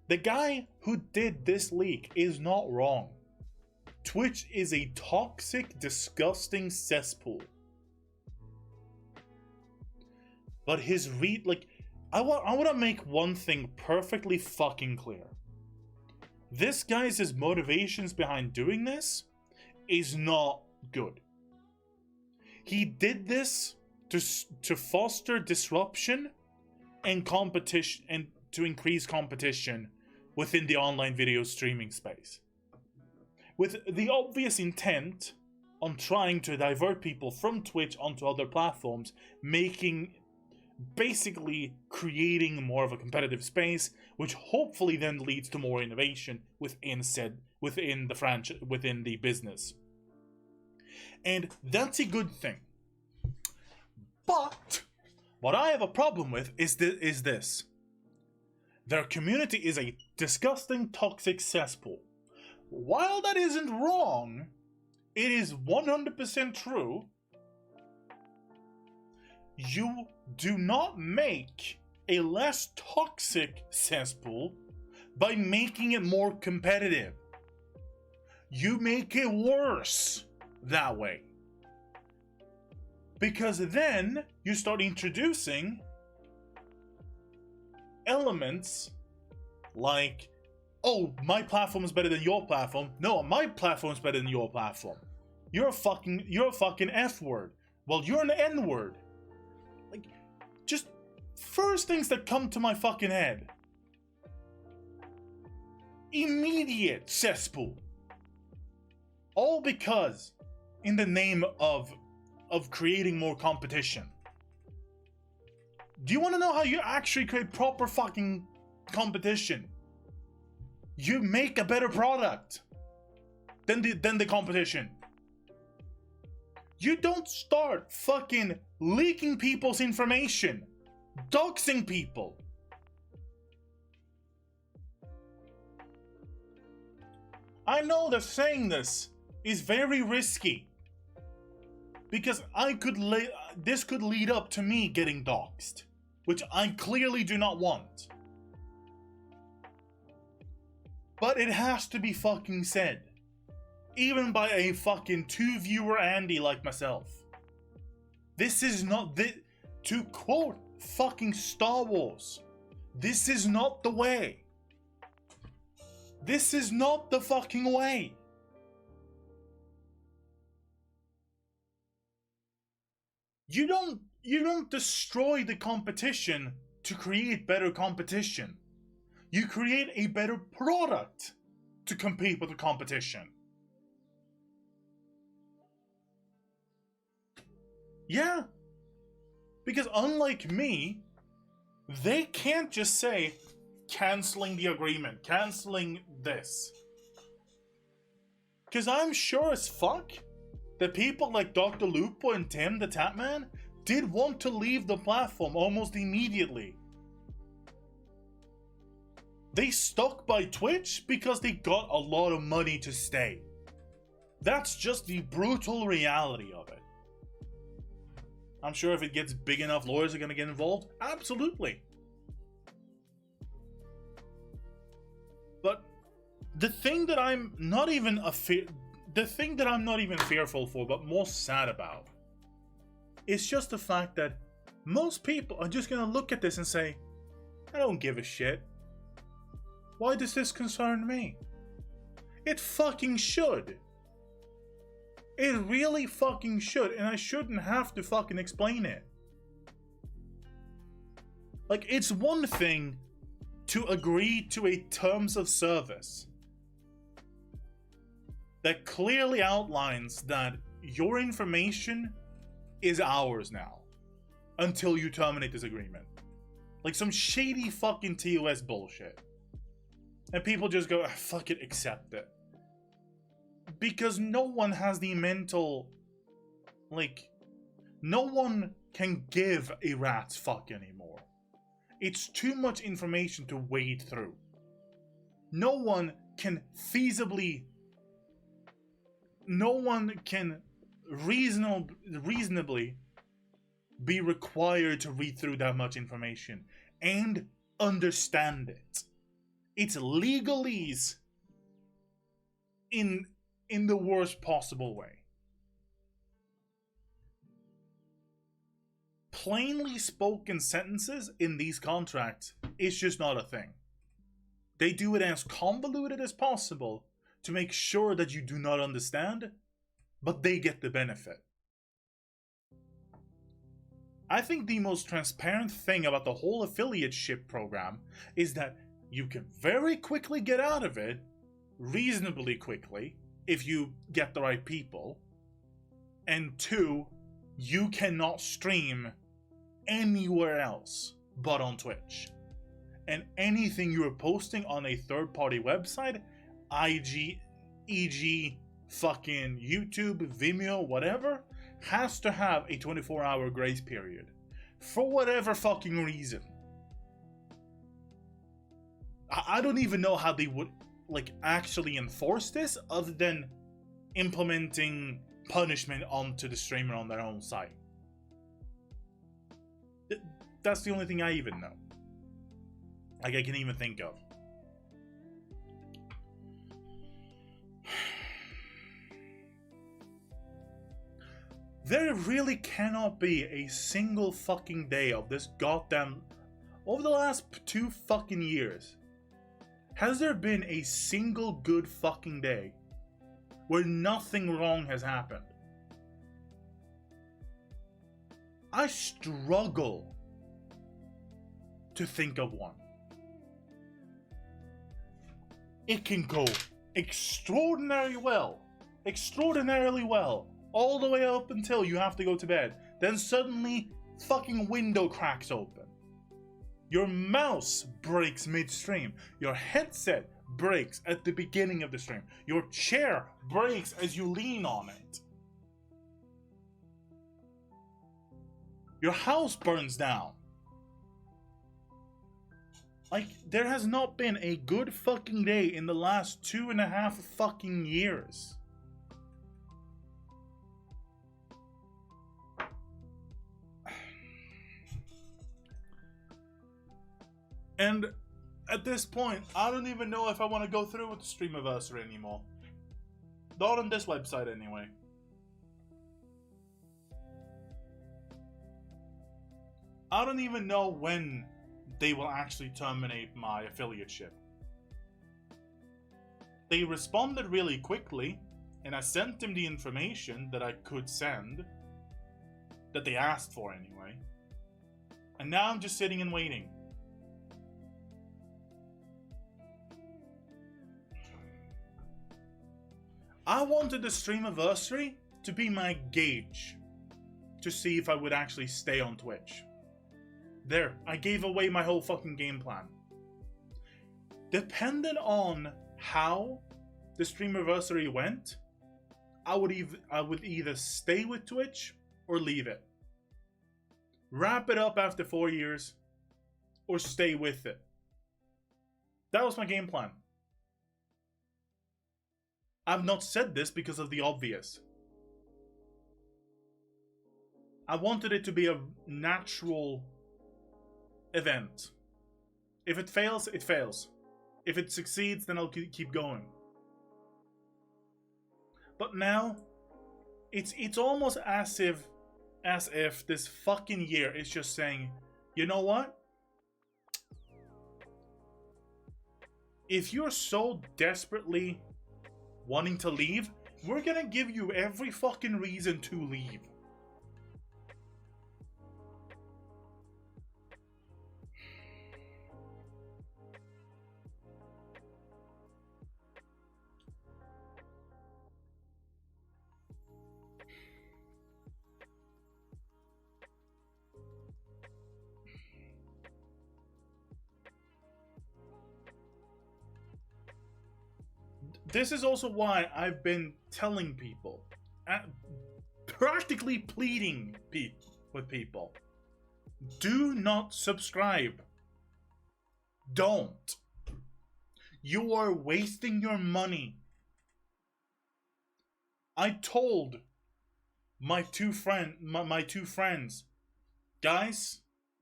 the guy who did this leak is not wrong. Twitch is a toxic, disgusting cesspool. But his I want to make one thing perfectly fucking clear. This guy's motivations behind doing this is not good. He did this to foster disruption and competition, and to increase competition within the online video streaming space, with the obvious intent on trying to divert people from Twitch onto other platforms, basically creating more of a competitive space, which hopefully then leads to more innovation within the business. And that's a good thing. But what I have a problem with is this. Their community is a disgusting, toxic cesspool. While that isn't wrong, it is 100% true. You do not make a less toxic cesspool by making it more competitive. You make it worse that way. Because then you start introducing elements like, oh, my platform is better than your platform. No, my platform is better than your platform. You're a fucking F word. Well, you're an N word. Like, just first things that come to my fucking head. Immediate cesspool. All because in the name of creating more competition. Do you want to know how you actually create proper fucking competition? You make a better product than the competition. You don't start fucking leaking people's information, doxing people. I know that saying this is very risky, because this could lead up to me getting doxed, which I clearly do not want. But it has to be fucking said, even by a fucking 2-viewer Andy like myself. This is not to quote fucking Star Wars. This is not the way. This is not the fucking way. You don't destroy the competition to create better competition. You create a better product to compete with the competition. Yeah. Because unlike me, they can't just say, canceling the agreement, canceling this. Because I'm sure as fuck that people like Dr. Lupo and Tim the Tatman did want to leave the platform almost immediately. They stuck by Twitch because they got a lot of money to stay. That's just the brutal reality of it. I'm sure if it gets big enough, lawyers are going to get involved. Absolutely. But the thing that I'm not even fearful for, but more sad about, is just the fact that most people are just going to look at this and say, I don't give a shit. Why does this concern me? It fucking should. It really fucking should, and I shouldn't have to fucking explain it. Like, it's one thing to agree to a terms of service. that clearly outlines that your information is ours now until you terminate this agreement. Like some shady fucking TOS bullshit. And people just go, fuck it, accept it. Because no one has the mental, like, no one can give a rat's fuck anymore. It's too much information to wade through. No one can feasibly, no one can reasonably be required to read through that much information and understand it. It's legalese in the worst possible way. Plainly spoken sentences in these contracts is just not a thing. They do it as convoluted as possible to make sure that you do not understand, but they get the benefit. I think the most transparent thing about the whole affiliateship program is that you can very quickly get out of it, reasonably quickly, if you get the right people. And two, you cannot stream anywhere else but on Twitch. And anything you are posting on a third-party website, IG, e.g., fucking YouTube, Vimeo, whatever, has to have a 24-hour grace period. For whatever fucking reason. I don't even know how they would, like, actually enforce this other than implementing punishment onto the streamer on their own site. That's the only thing I even know. Like, I can even think of. There really cannot be a single fucking day of this goddamn... Over the last 2 fucking years, has there been a single good fucking day where nothing wrong has happened? I struggle to think of one. It can go extraordinarily well, all the way up until you have to go to bed. Then suddenly, fucking window cracks open. Your mouse breaks midstream. Your headset breaks at the beginning of the stream. Your chair breaks as you lean on it. Your house burns down. Like, there has not been a good fucking day in the last 2.5 fucking years. And at this point, I don't even know if I want to go through with the Streamiversary anymore. Not on this website anyway. I don't even know when they will actually terminate my affiliateship. They responded really quickly, and I sent them the information that I could send, that they asked for anyway. And now I'm just sitting and waiting. I wanted the Streamiversary to be my gauge to see if I would actually stay on Twitch. There, I gave away my whole fucking game plan. Depending on how the Streamiversary went, I would either stay with Twitch or leave it. Wrap it up after 4 years, or stay with it. That was my game plan. I've not said this because of the obvious. I wanted it to be a natural event. If it fails, it fails. If it succeeds, then I'll keep going. But now, it's almost as if this fucking year is just saying, you know what? If you're so desperately wanting to leave, we're gonna give you every fucking reason to leave. this is also why I've been telling people, practically pleading with people, do not subscribe. Don't. You are wasting your money. I told my two friends, guys,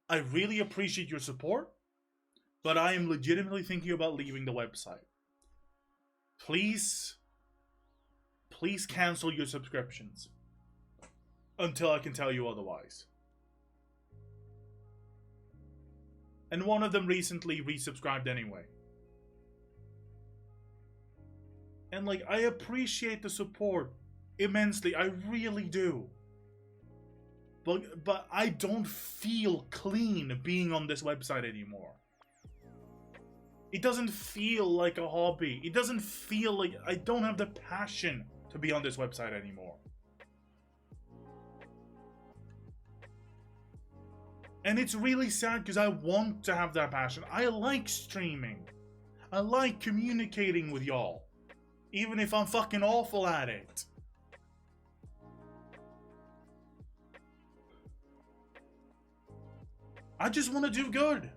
I really appreciate your support, but I am legitimately thinking about leaving the website. Please cancel your subscriptions until I can tell you otherwise. And one of them recently resubscribed anyway. And like, I appreciate the support immensely, I really do. But I don't feel clean being on this website anymore. It doesn't feel like a hobby. It doesn't feel like I don't have the passion to be on this website anymore. And it's really sad because I want to have that passion. I like streaming. I like communicating with y'all. Even if I'm fucking awful at it. I just want to do good.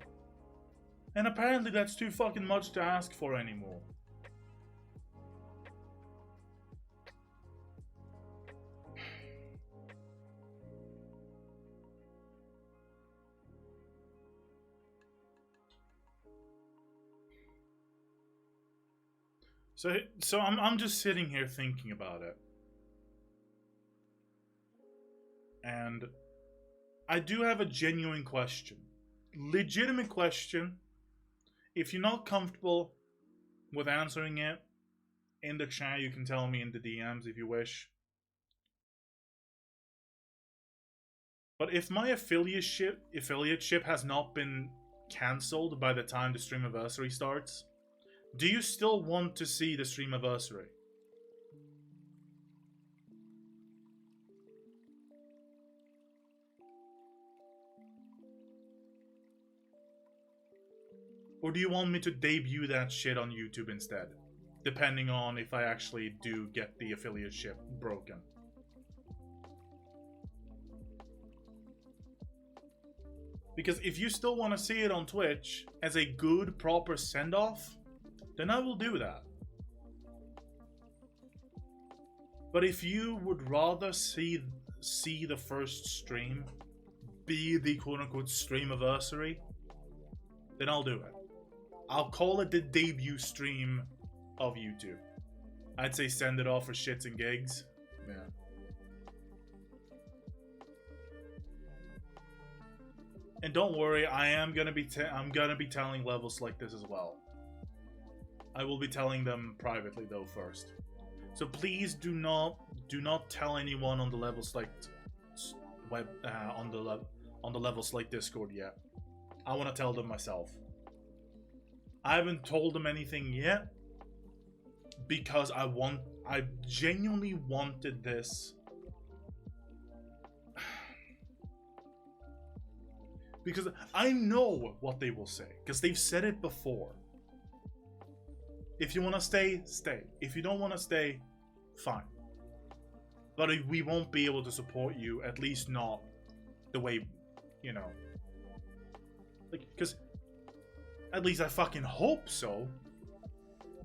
And apparently that's too fucking much to ask for anymore. So I'm just sitting here thinking about it. And I do have a genuine question. Legitimate question. If you're not comfortable with answering it in the chat, you can tell me in the DMs if you wish. But if my affiliateship has not been cancelled by the time the streamiversary starts, do you still want to see the streamiversary? Or do you want me to debut that shit on YouTube instead? Depending on if I actually do get the affiliateship broken. Because if you still want to see it on Twitch as a good, proper send-off, then I will do that. But if you would rather see the first stream be the quote-unquote streamiversary, then I'll do it. I'll call it the debut stream of YouTube. I'd say send it off for shits and gigs. Yeah. And don't worry, I'm gonna be telling levels like this as well. I will be telling them privately though first. So please do not tell anyone on the levels like on the levels like Discord yet. I want to tell them myself. I haven't told them anything yet because I genuinely wanted this. Because I know what they will say, because they've said it before. If you want to stay, stay. If you don't want to stay, fine. But we won't be able to support you, at least not the way, you know. Like, because at least I fucking hope so,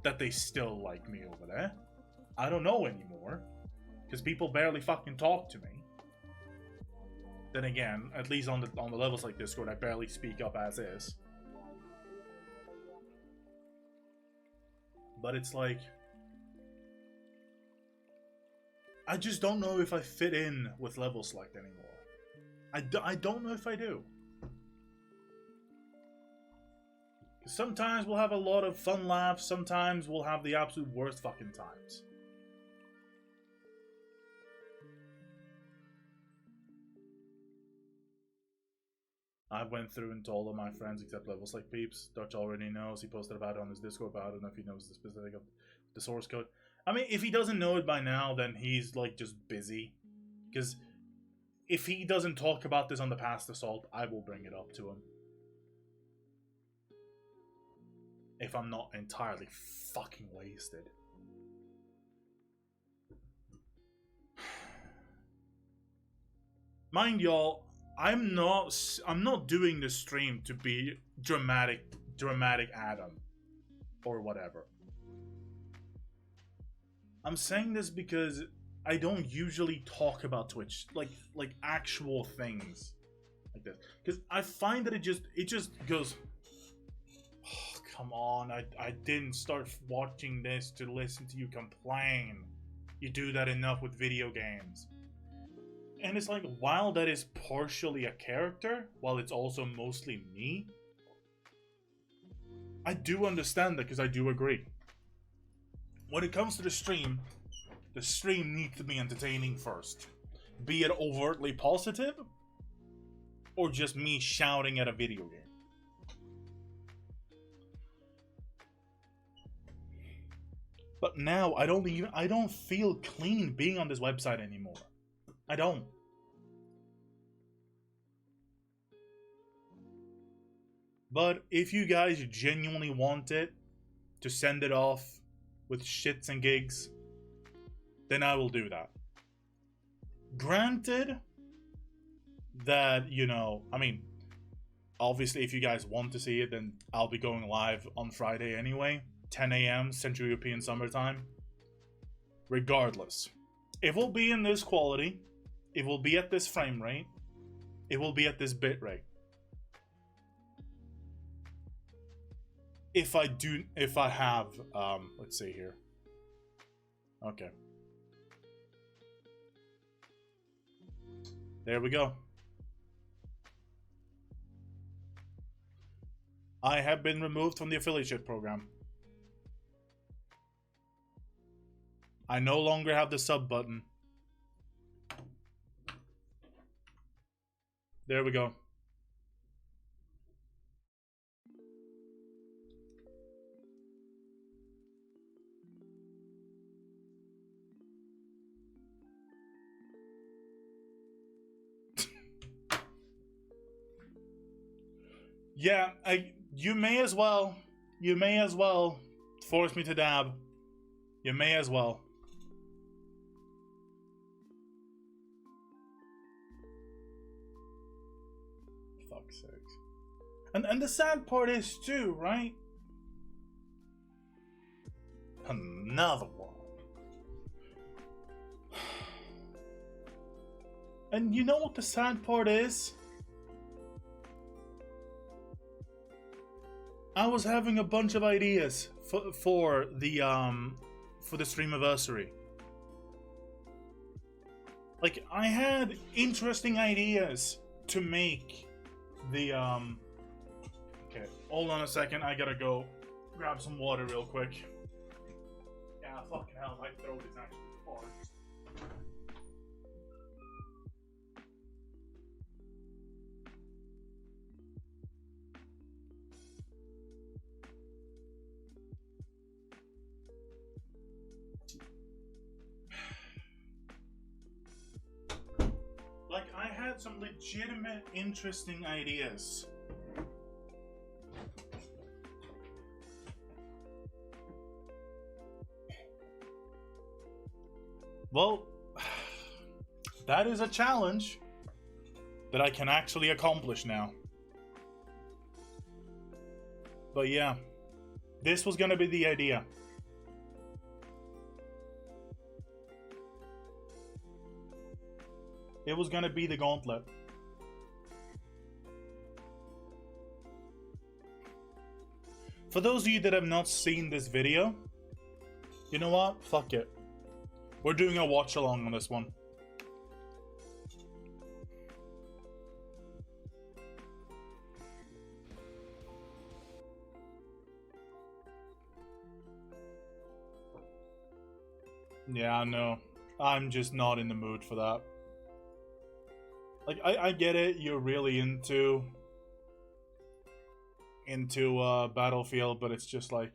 that they still like me over there. I don't know anymore, because people barely fucking talk to me. Then again, at least on the levels like Discord, I barely speak up as is. But it's like, I just don't know if I fit in with Level Select anymore. I don't know if I do. Sometimes we'll have a lot of fun laughs, sometimes we'll have the absolute worst fucking times. I went through and told all my friends except Levels Like Peeps. Dutch already knows. He posted about it on his Discord, but I don't know if he knows the specific of the source code. I mean, if he doesn't know it by now, then he's like just busy. Because if he doesn't talk about this on the past assault, I will bring it up to him. If I'm not entirely fucking wasted. Mind y'all, I'm not doing this stream to be dramatic Adam or whatever. I'm saying this because I don't usually talk about Twitch like actual things like this, because I find that it just goes, oh, come on, I didn't start watching this to listen to you complain. You do that enough with video games. And it's like, while that is partially a character, while it's also mostly me, I do understand that, because I do agree. When it comes to the stream needs to be entertaining first. Be it overtly positive, or just me shouting at a video game. But now I don't feel clean being on this website anymore. I don't. But if you guys genuinely want it to send it off with shits and gigs, then I will do that. Granted that, you know, I mean, obviously if you guys want to see it, then I'll be going live on Friday anyway, 10 a.m. Central European Summertime. Regardless, it will be in this quality, it will be at this frame rate, it will be at this bit rate. If I have, let's see here. Okay. There we go. I have been removed from the affiliate program. I no longer have the sub button. There we go. Yeah, you may as well force me to dab. You may as well. Fuck's sakes. And the sad part is too, right? Another one. And you know what the sad part is? I was having a bunch of ideas for the streamiversary. Like, I had interesting ideas to make the okay, hold on a second, I gotta go grab some water real quick. Yeah, fucking hell, my throat is actually parched. Like, I had some legitimate, interesting ideas. Well, that is a challenge that I can actually accomplish now. But yeah, this was gonna be the idea. It was gonna be the gauntlet. For those of you that have not seen this video, you know what? Fuck it. We're doing a watch along on this one. Yeah, no. I'm just not in the mood for that. Like, I get it, you're really into Battlefield, but it's just like,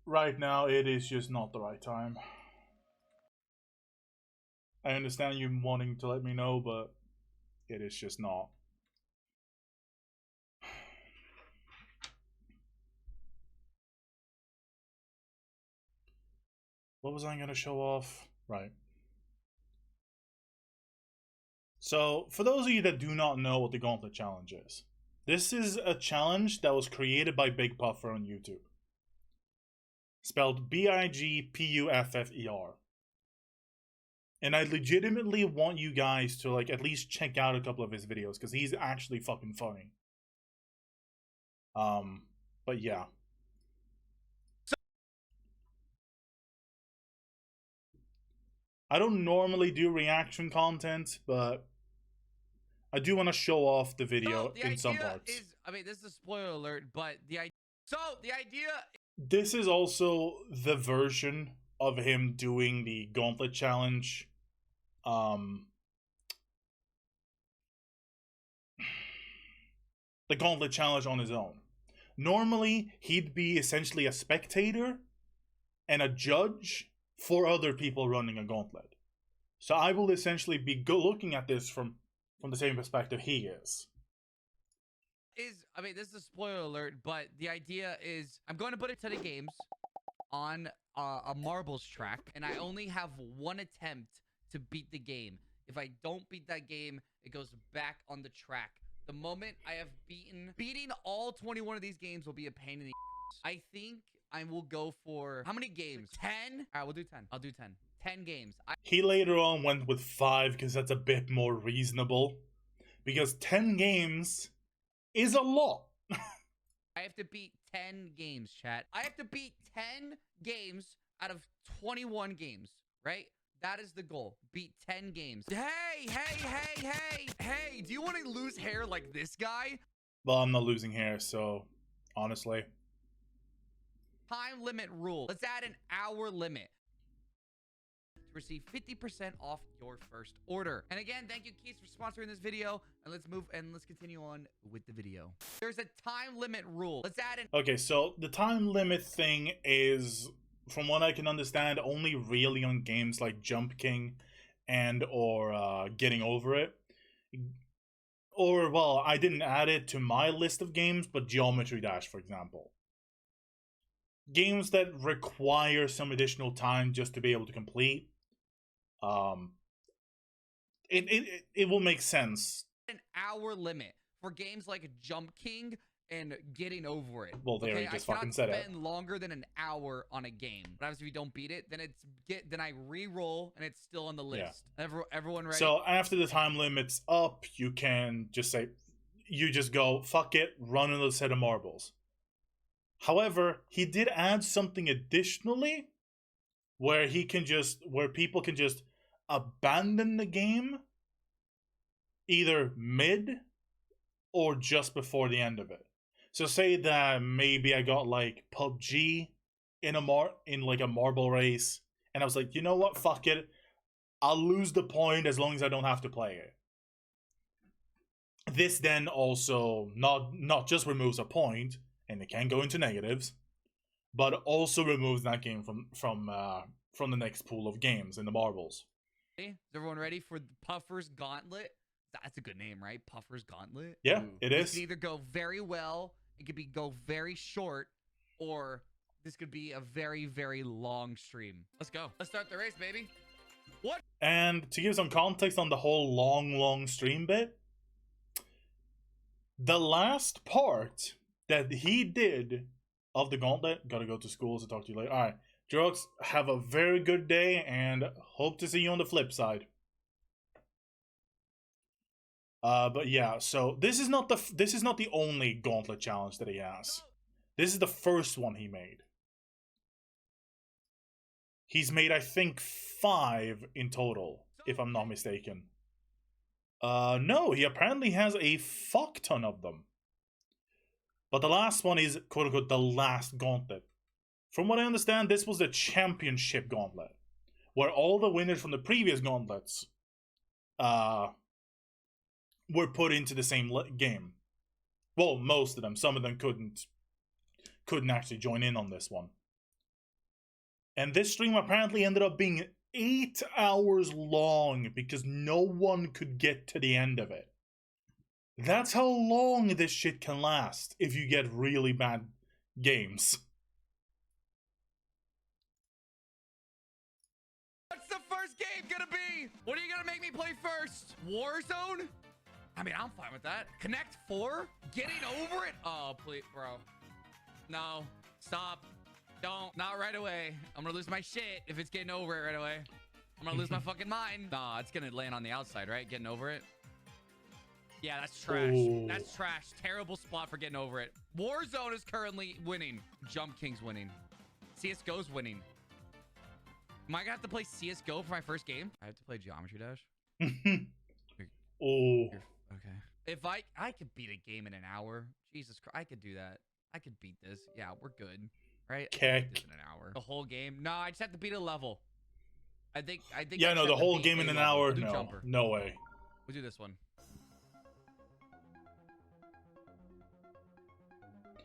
right now it is just not the right time. I understand you wanting to let me know, but it is just not. What was I gonna show off? Right. So, for those of you that do not know what the Gauntlet Challenge is, this is a challenge that was created by Big Puffer on YouTube. Spelled Bigpuffer. And I legitimately want you guys to like at least check out a couple of his videos because he's actually fucking funny. But yeah. I don't normally do reaction content, but I do want to show off the video in some parts. I mean, this is a spoiler alert, but the idea. This is also the version of him doing the Gauntlet Challenge. The Gauntlet Challenge on his own. Normally, he'd be essentially a spectator and a judge for other people running a gauntlet. So I will essentially be looking at this from the same perspective he is. I mean, this is a spoiler alert, but the idea is I'm going to put it to the games on a marbles track, and I only have one attempt to beat the game. If I don't beat that game, it goes back on the track. The moment I have beating all 21 of these games will be a pain in the ass. I think I will go for how many games? 10? All right, we'll do 10. I'll do 10. 10 games. He later on went with 5 because that's a bit more reasonable. Because 10 games is a lot. I have to beat 10 games, chat. I have to beat 10 games out of 21 games, right? That is the goal. Beat 10 games. Hey, do you want to lose hair like this guy? Well, I'm not losing hair, so honestly. Time limit rule. Let's add an hour limit to receive 50% off your first order. And again, thank you, Keys, for sponsoring this video. And let's continue on with the video. There's a time limit rule. Let's add an... Okay, so the time limit thing is, from what I can understand, only really on games like Jump King and or Getting Over It. Or, well, I didn't add it to my list of games, but Geometry Dash, for example. Games that require some additional time just to be able to complete. It will make sense. An hour limit for games like Jump King and Getting Over It. Well, there you just fucking said it. I cannot spend longer than an hour on a game. What happens if you don't beat it? Then I re-roll and it's still on the list. Yeah. Everyone ready? So after the time limit's up, you can just say, you just go, fuck it, run another set of marbles. However, he did add something additionally where people can just abandon the game either mid or just before the end of it. So say that maybe I got like PUBG in like a marble race, and I was like, you know what, fuck it, I'll lose the point as long as I don't have to play it. This then also not just removes a point, and it can go into negatives, but also removes that game from the next pool of games in the marbles. Is everyone ready for Puffer's Gauntlet? That's a good name, right? Puffer's Gauntlet? Yeah, it is. It could either go very well, it could go very short, or this could be a very, very long stream. Let's go. Let's start the race, baby. What? And to give some context on the whole long stream bit, the last part that he did of the Gauntlet, gotta go to school, so talk to you later. Alright, Jorox, have a very good day, and hope to see you on the flip side. But yeah, so this is not the only Gauntlet challenge that he has. This is the first one he made. He's made, I think, 5 in total, if I'm not mistaken. No, he apparently has a fuck ton of them. But the last one is, quote-unquote, the last Gauntlet. From what I understand, this was the championship Gauntlet, where all the winners from the previous Gauntlets were put into the same game. Well, most of them. Some of them couldn't actually join in on this one. And this stream apparently ended up being 8 hours long because no one could get to the end of it. That's how long this shit can last if you get really bad games. What's the first game gonna be? What are you gonna make me play first? Warzone? I mean, I'm fine with that. Connect 4? Getting over it? Oh, please, bro. No. Stop. Don't. Not right away. I'm gonna lose my shit if it's getting over it right away. I'm gonna lose my fucking mind. Nah, it's gonna land on the outside, right? Getting over it. Yeah, that's trash. Ooh. That's trash. Terrible spot for getting over it. Warzone is currently winning. Jump King's winning. CSGO's winning. Am I gonna have to play CSGO for my first game? I have to play Geometry Dash? Oh. Okay. If I could beat a game in an hour. Jesus Christ, I could do that. I could beat this. Yeah, we're good. Right? I could beat this in an hour. The whole game? No, I just have to beat a level. I think Yeah, I no, just the have to whole beat game in a an level. hour? We'll do No. Jumper. No way. We'll do this one.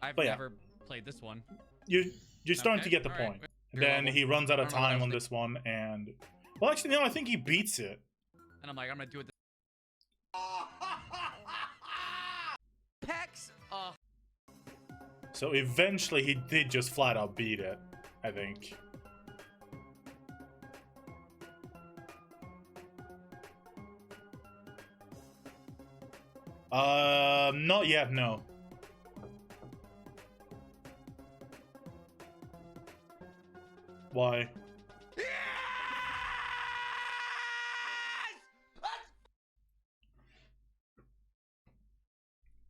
I've But yeah. never played this one. You're starting Okay, to get the all right. point. Your Then level. he runs out of I don't know what I time was on this one, and well, actually, no, I think he beats it. And I'm like, I'm gonna do it. Pecs. So eventually, he did just flat out beat it, I think. Not yet, no. Why?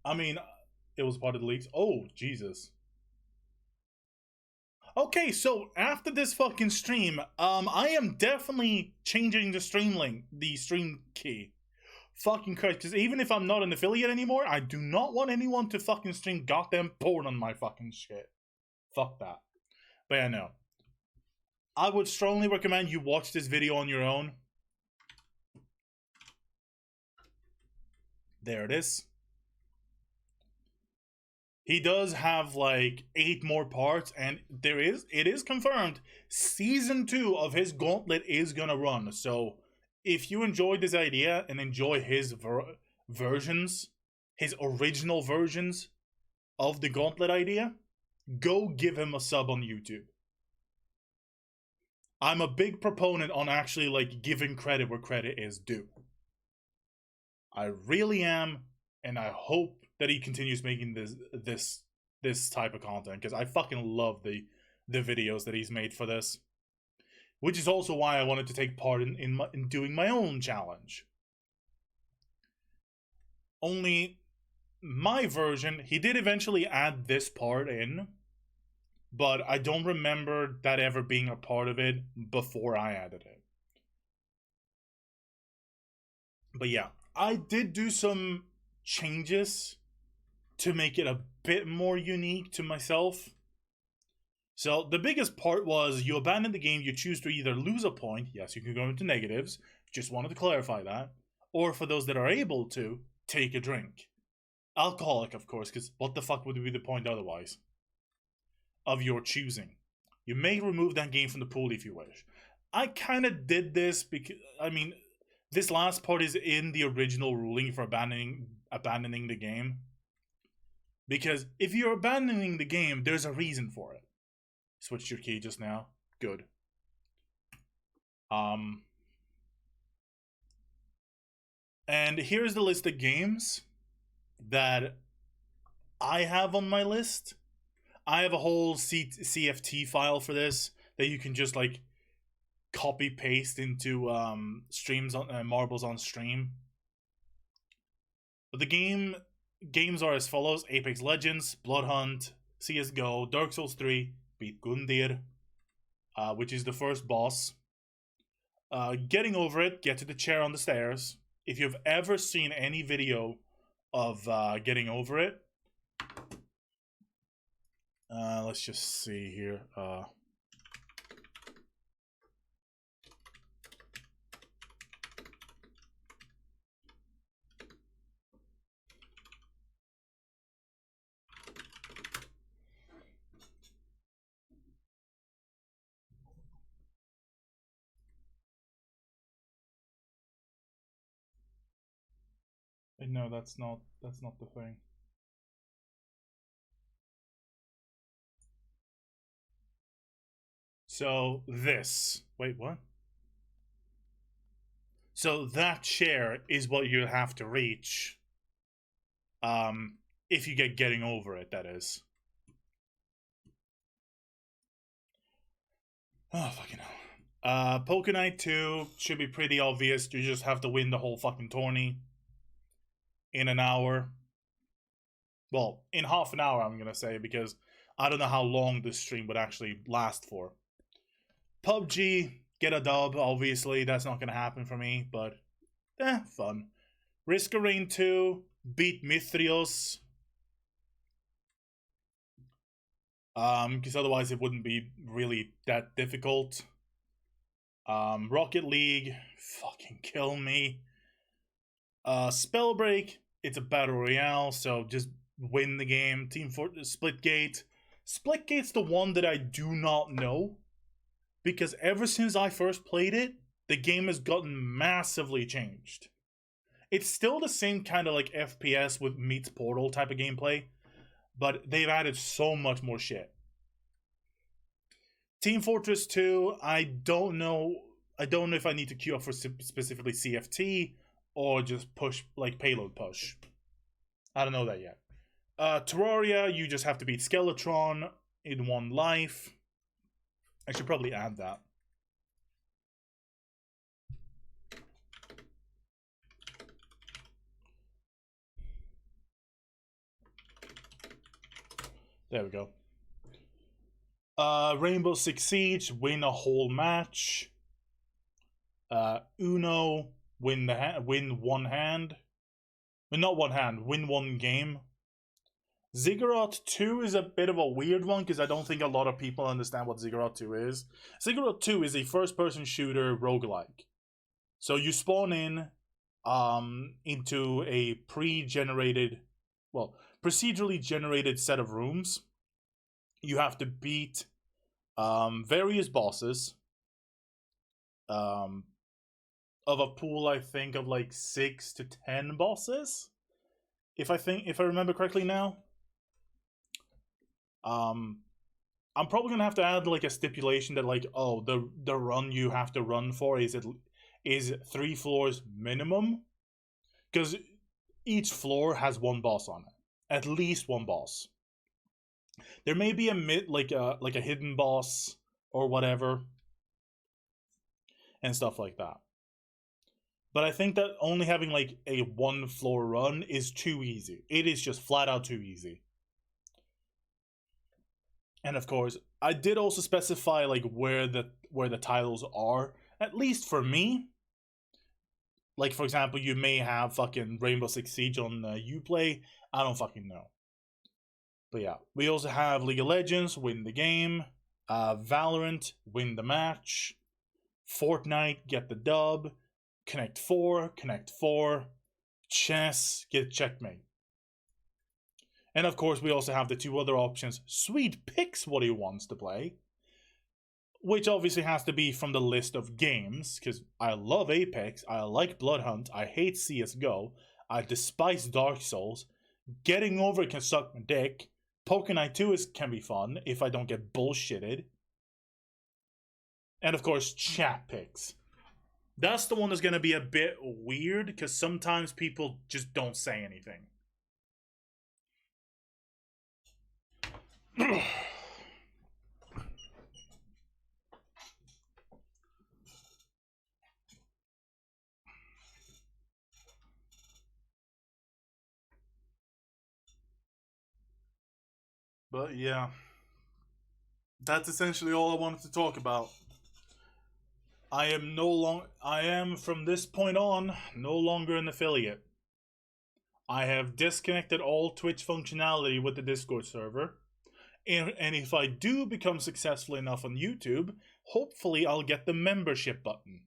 I mean, it was part of the leaks. Oh, Jesus. Okay, so after this fucking stream, I am definitely changing the stream link, the stream key. Fucking Christ, because even if I'm not an affiliate anymore, I do not want anyone to fucking stream goddamn porn on my fucking shit. Fuck that. But yeah, no. I would strongly recommend you watch this video on your own. There it is. He does have like 8 more parts, and it is confirmed season 2 of his Gauntlet is gonna run. So if you enjoyed this idea and enjoy his versions, his original versions of the Gauntlet idea, go give him a sub on YouTube. I'm a big proponent on actually like giving credit where credit is due. I really am, and I hope that he continues making this type of content, because I fucking love the videos that he's made for this. Which is also why I wanted to take part in doing my own challenge. Only my version, he did eventually add this part in, but I don't remember that ever being a part of it before I added it. But yeah, I did do some changes to make it a bit more unique to myself. So the biggest part was you abandon the game, you choose to either lose a point, yes, you can go into negatives, just wanted to clarify that, or for those that are able to, take a drink. Alcoholic, of course, because what the fuck would be the point otherwise? Of your choosing. You may remove that game from the pool if you wish. I kind of did this because, I mean, this last part is in the original ruling for abandoning the game. Because if you're abandoning the game, there's a reason for it. Switched your key just now. Good. And here's the list of games that I have on my list. I have a whole CFT file for this that you can just like copy paste into streams on Marbles on Stream. But the games are as follows: Apex Legends, Bloodhunt, CS:GO, Dark Souls 3, beat Gundyr, which is the first boss. Getting over it, get to the chair on the stairs. If you've ever seen any video of getting over it, let's just see here. No, that's not the thing. So this. Wait, what? So that share is what you have to reach. If you get getting over it, that is. Oh, fucking hell. Poké Night 2 should be pretty obvious. You just have to win the whole fucking tourney in an hour. Well, in half an hour, I'm gonna say, because I don't know how long this stream would actually last for. PUBG, get a dub, obviously. That's not gonna happen for me, but fun. Risk of Rain 2, beat Mithrios. Because otherwise it wouldn't be really that difficult. Rocket League, fucking kill me. Spellbreak, it's a battle royale, so just win the game. Team Fortress, Splitgate. Splitgate's the one that I do not know, because ever since I first played it, the game has gotten massively changed. It's still the same kind of like FPS with meets Portal type of gameplay, but they've added so much more shit. Team Fortress 2, I don't know if I need to queue up for specifically CFT or just push, like payload push. I don't know that yet. Terraria, you just have to beat Skeletron in one life. I should probably add that. There we go. Rainbow Six Siege, win a whole match. Uno, win one hand. But not one hand, win one game. Ziggurat 2 is a bit of a weird one because I don't think a lot of people understand what Ziggurat 2 is. Ziggurat 2 is a first-person shooter roguelike. So you spawn in into a procedurally generated set of rooms. You have to beat various bosses of a pool, I think, of like 6 to 10 bosses. If I remember correctly now. I'm probably gonna have to add like a stipulation that like, oh, the run you have to run for is 3 floors minimum, because each floor has one boss on it, at least one boss. There may be like a hidden boss or whatever, and stuff like that. But I think that only having like a 1 floor run is too easy. It is just flat out too easy. And of course, I did also specify like where the titles are, at least for me. Like, for example, you may have fucking Rainbow Six Siege on Uplay. I don't fucking know. But yeah, we also have League of Legends, win the game. Valorant, win the match. Fortnite, get the dub. Connect 4. Chess, get checkmate. And of course, we also have the 2 other options. Swede picks what he wants to play, which obviously has to be from the list of games, because I love Apex, I like Bloodhunt, I hate CSGO, I despise Dark Souls, getting over it can suck my dick, Poké Night 2 can be fun if I don't get bullshitted, and of course, chat picks. That's the one that's going to be a bit weird, because sometimes people just don't say anything. But yeah, that's essentially all I wanted to talk about. I am from this point on no longer an affiliate. I have disconnected all Twitch functionality with the Discord server. And if I do become successful enough on YouTube, hopefully I'll get the membership button.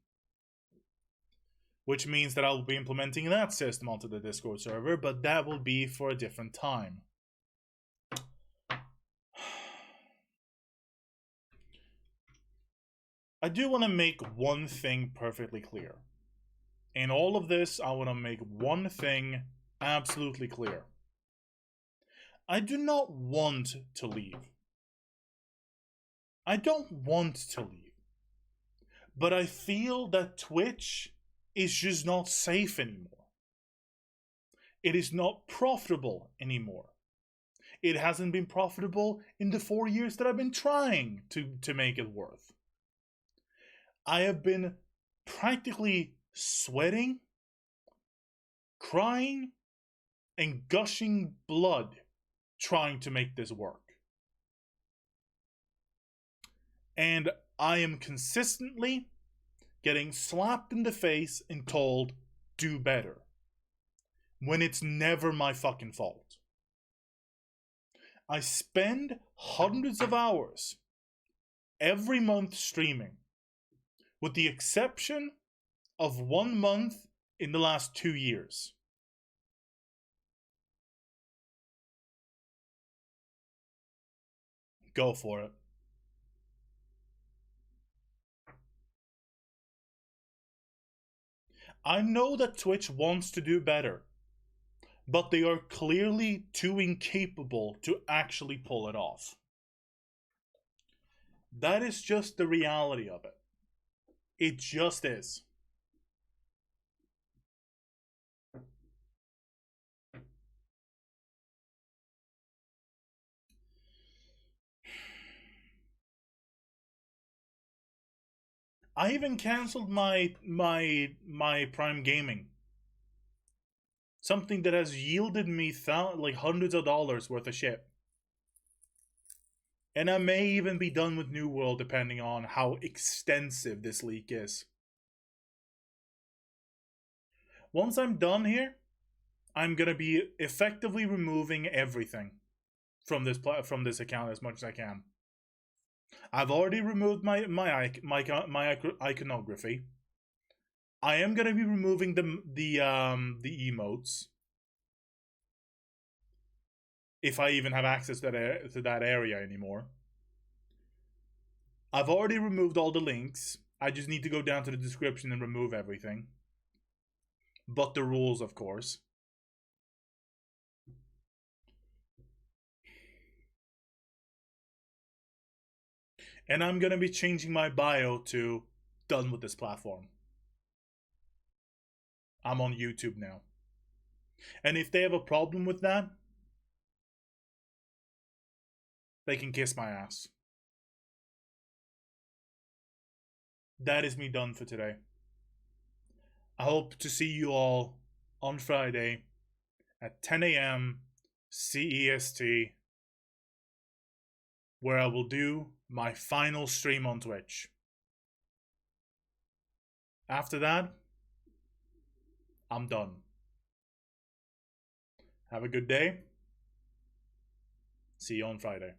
Which means that I'll be implementing that system onto the Discord server, but that will be for a different time. I do want to make one thing perfectly clear. In all of this, I want to make one thing absolutely clear. I do not want to leave. I don't want to leave. But I feel that Twitch is just not safe anymore. It is not profitable anymore. It hasn't been profitable in the 4 years that I've been trying to make it worth. I have been practically sweating, crying, and gushing blood trying to make this work. And I am consistently getting slapped in the face and told, do better, when it's never my fucking fault. I spend hundreds of hours every month streaming, with the exception of 1 month in the last 2 years. Go for it. I know that Twitch wants to do better, but they are clearly too incapable to actually pull it off. That is just the reality of it. It just is. I even canceled my Prime Gaming. Something that has yielded me like hundreds of dollars worth of shit. And I may even be done with New World depending on how extensive this leak is. Once I'm done here, I'm gonna be effectively removing everything from this account as much as I can. I've already removed my iconography. I am gonna be removing the emotes, if I even have access to that area anymore. I've already removed all the links. I just need to go down to the description and remove everything. But the rules, of course. And I'm gonna be changing my bio to done with this platform. I'm on YouTube now. And if they have a problem with that, they can kiss my ass. That is me done for today. I hope to see you all on Friday at 10 a.m. CEST, where I will do my final stream on Twitch. After that, I'm done. Have a good day. See you on Friday.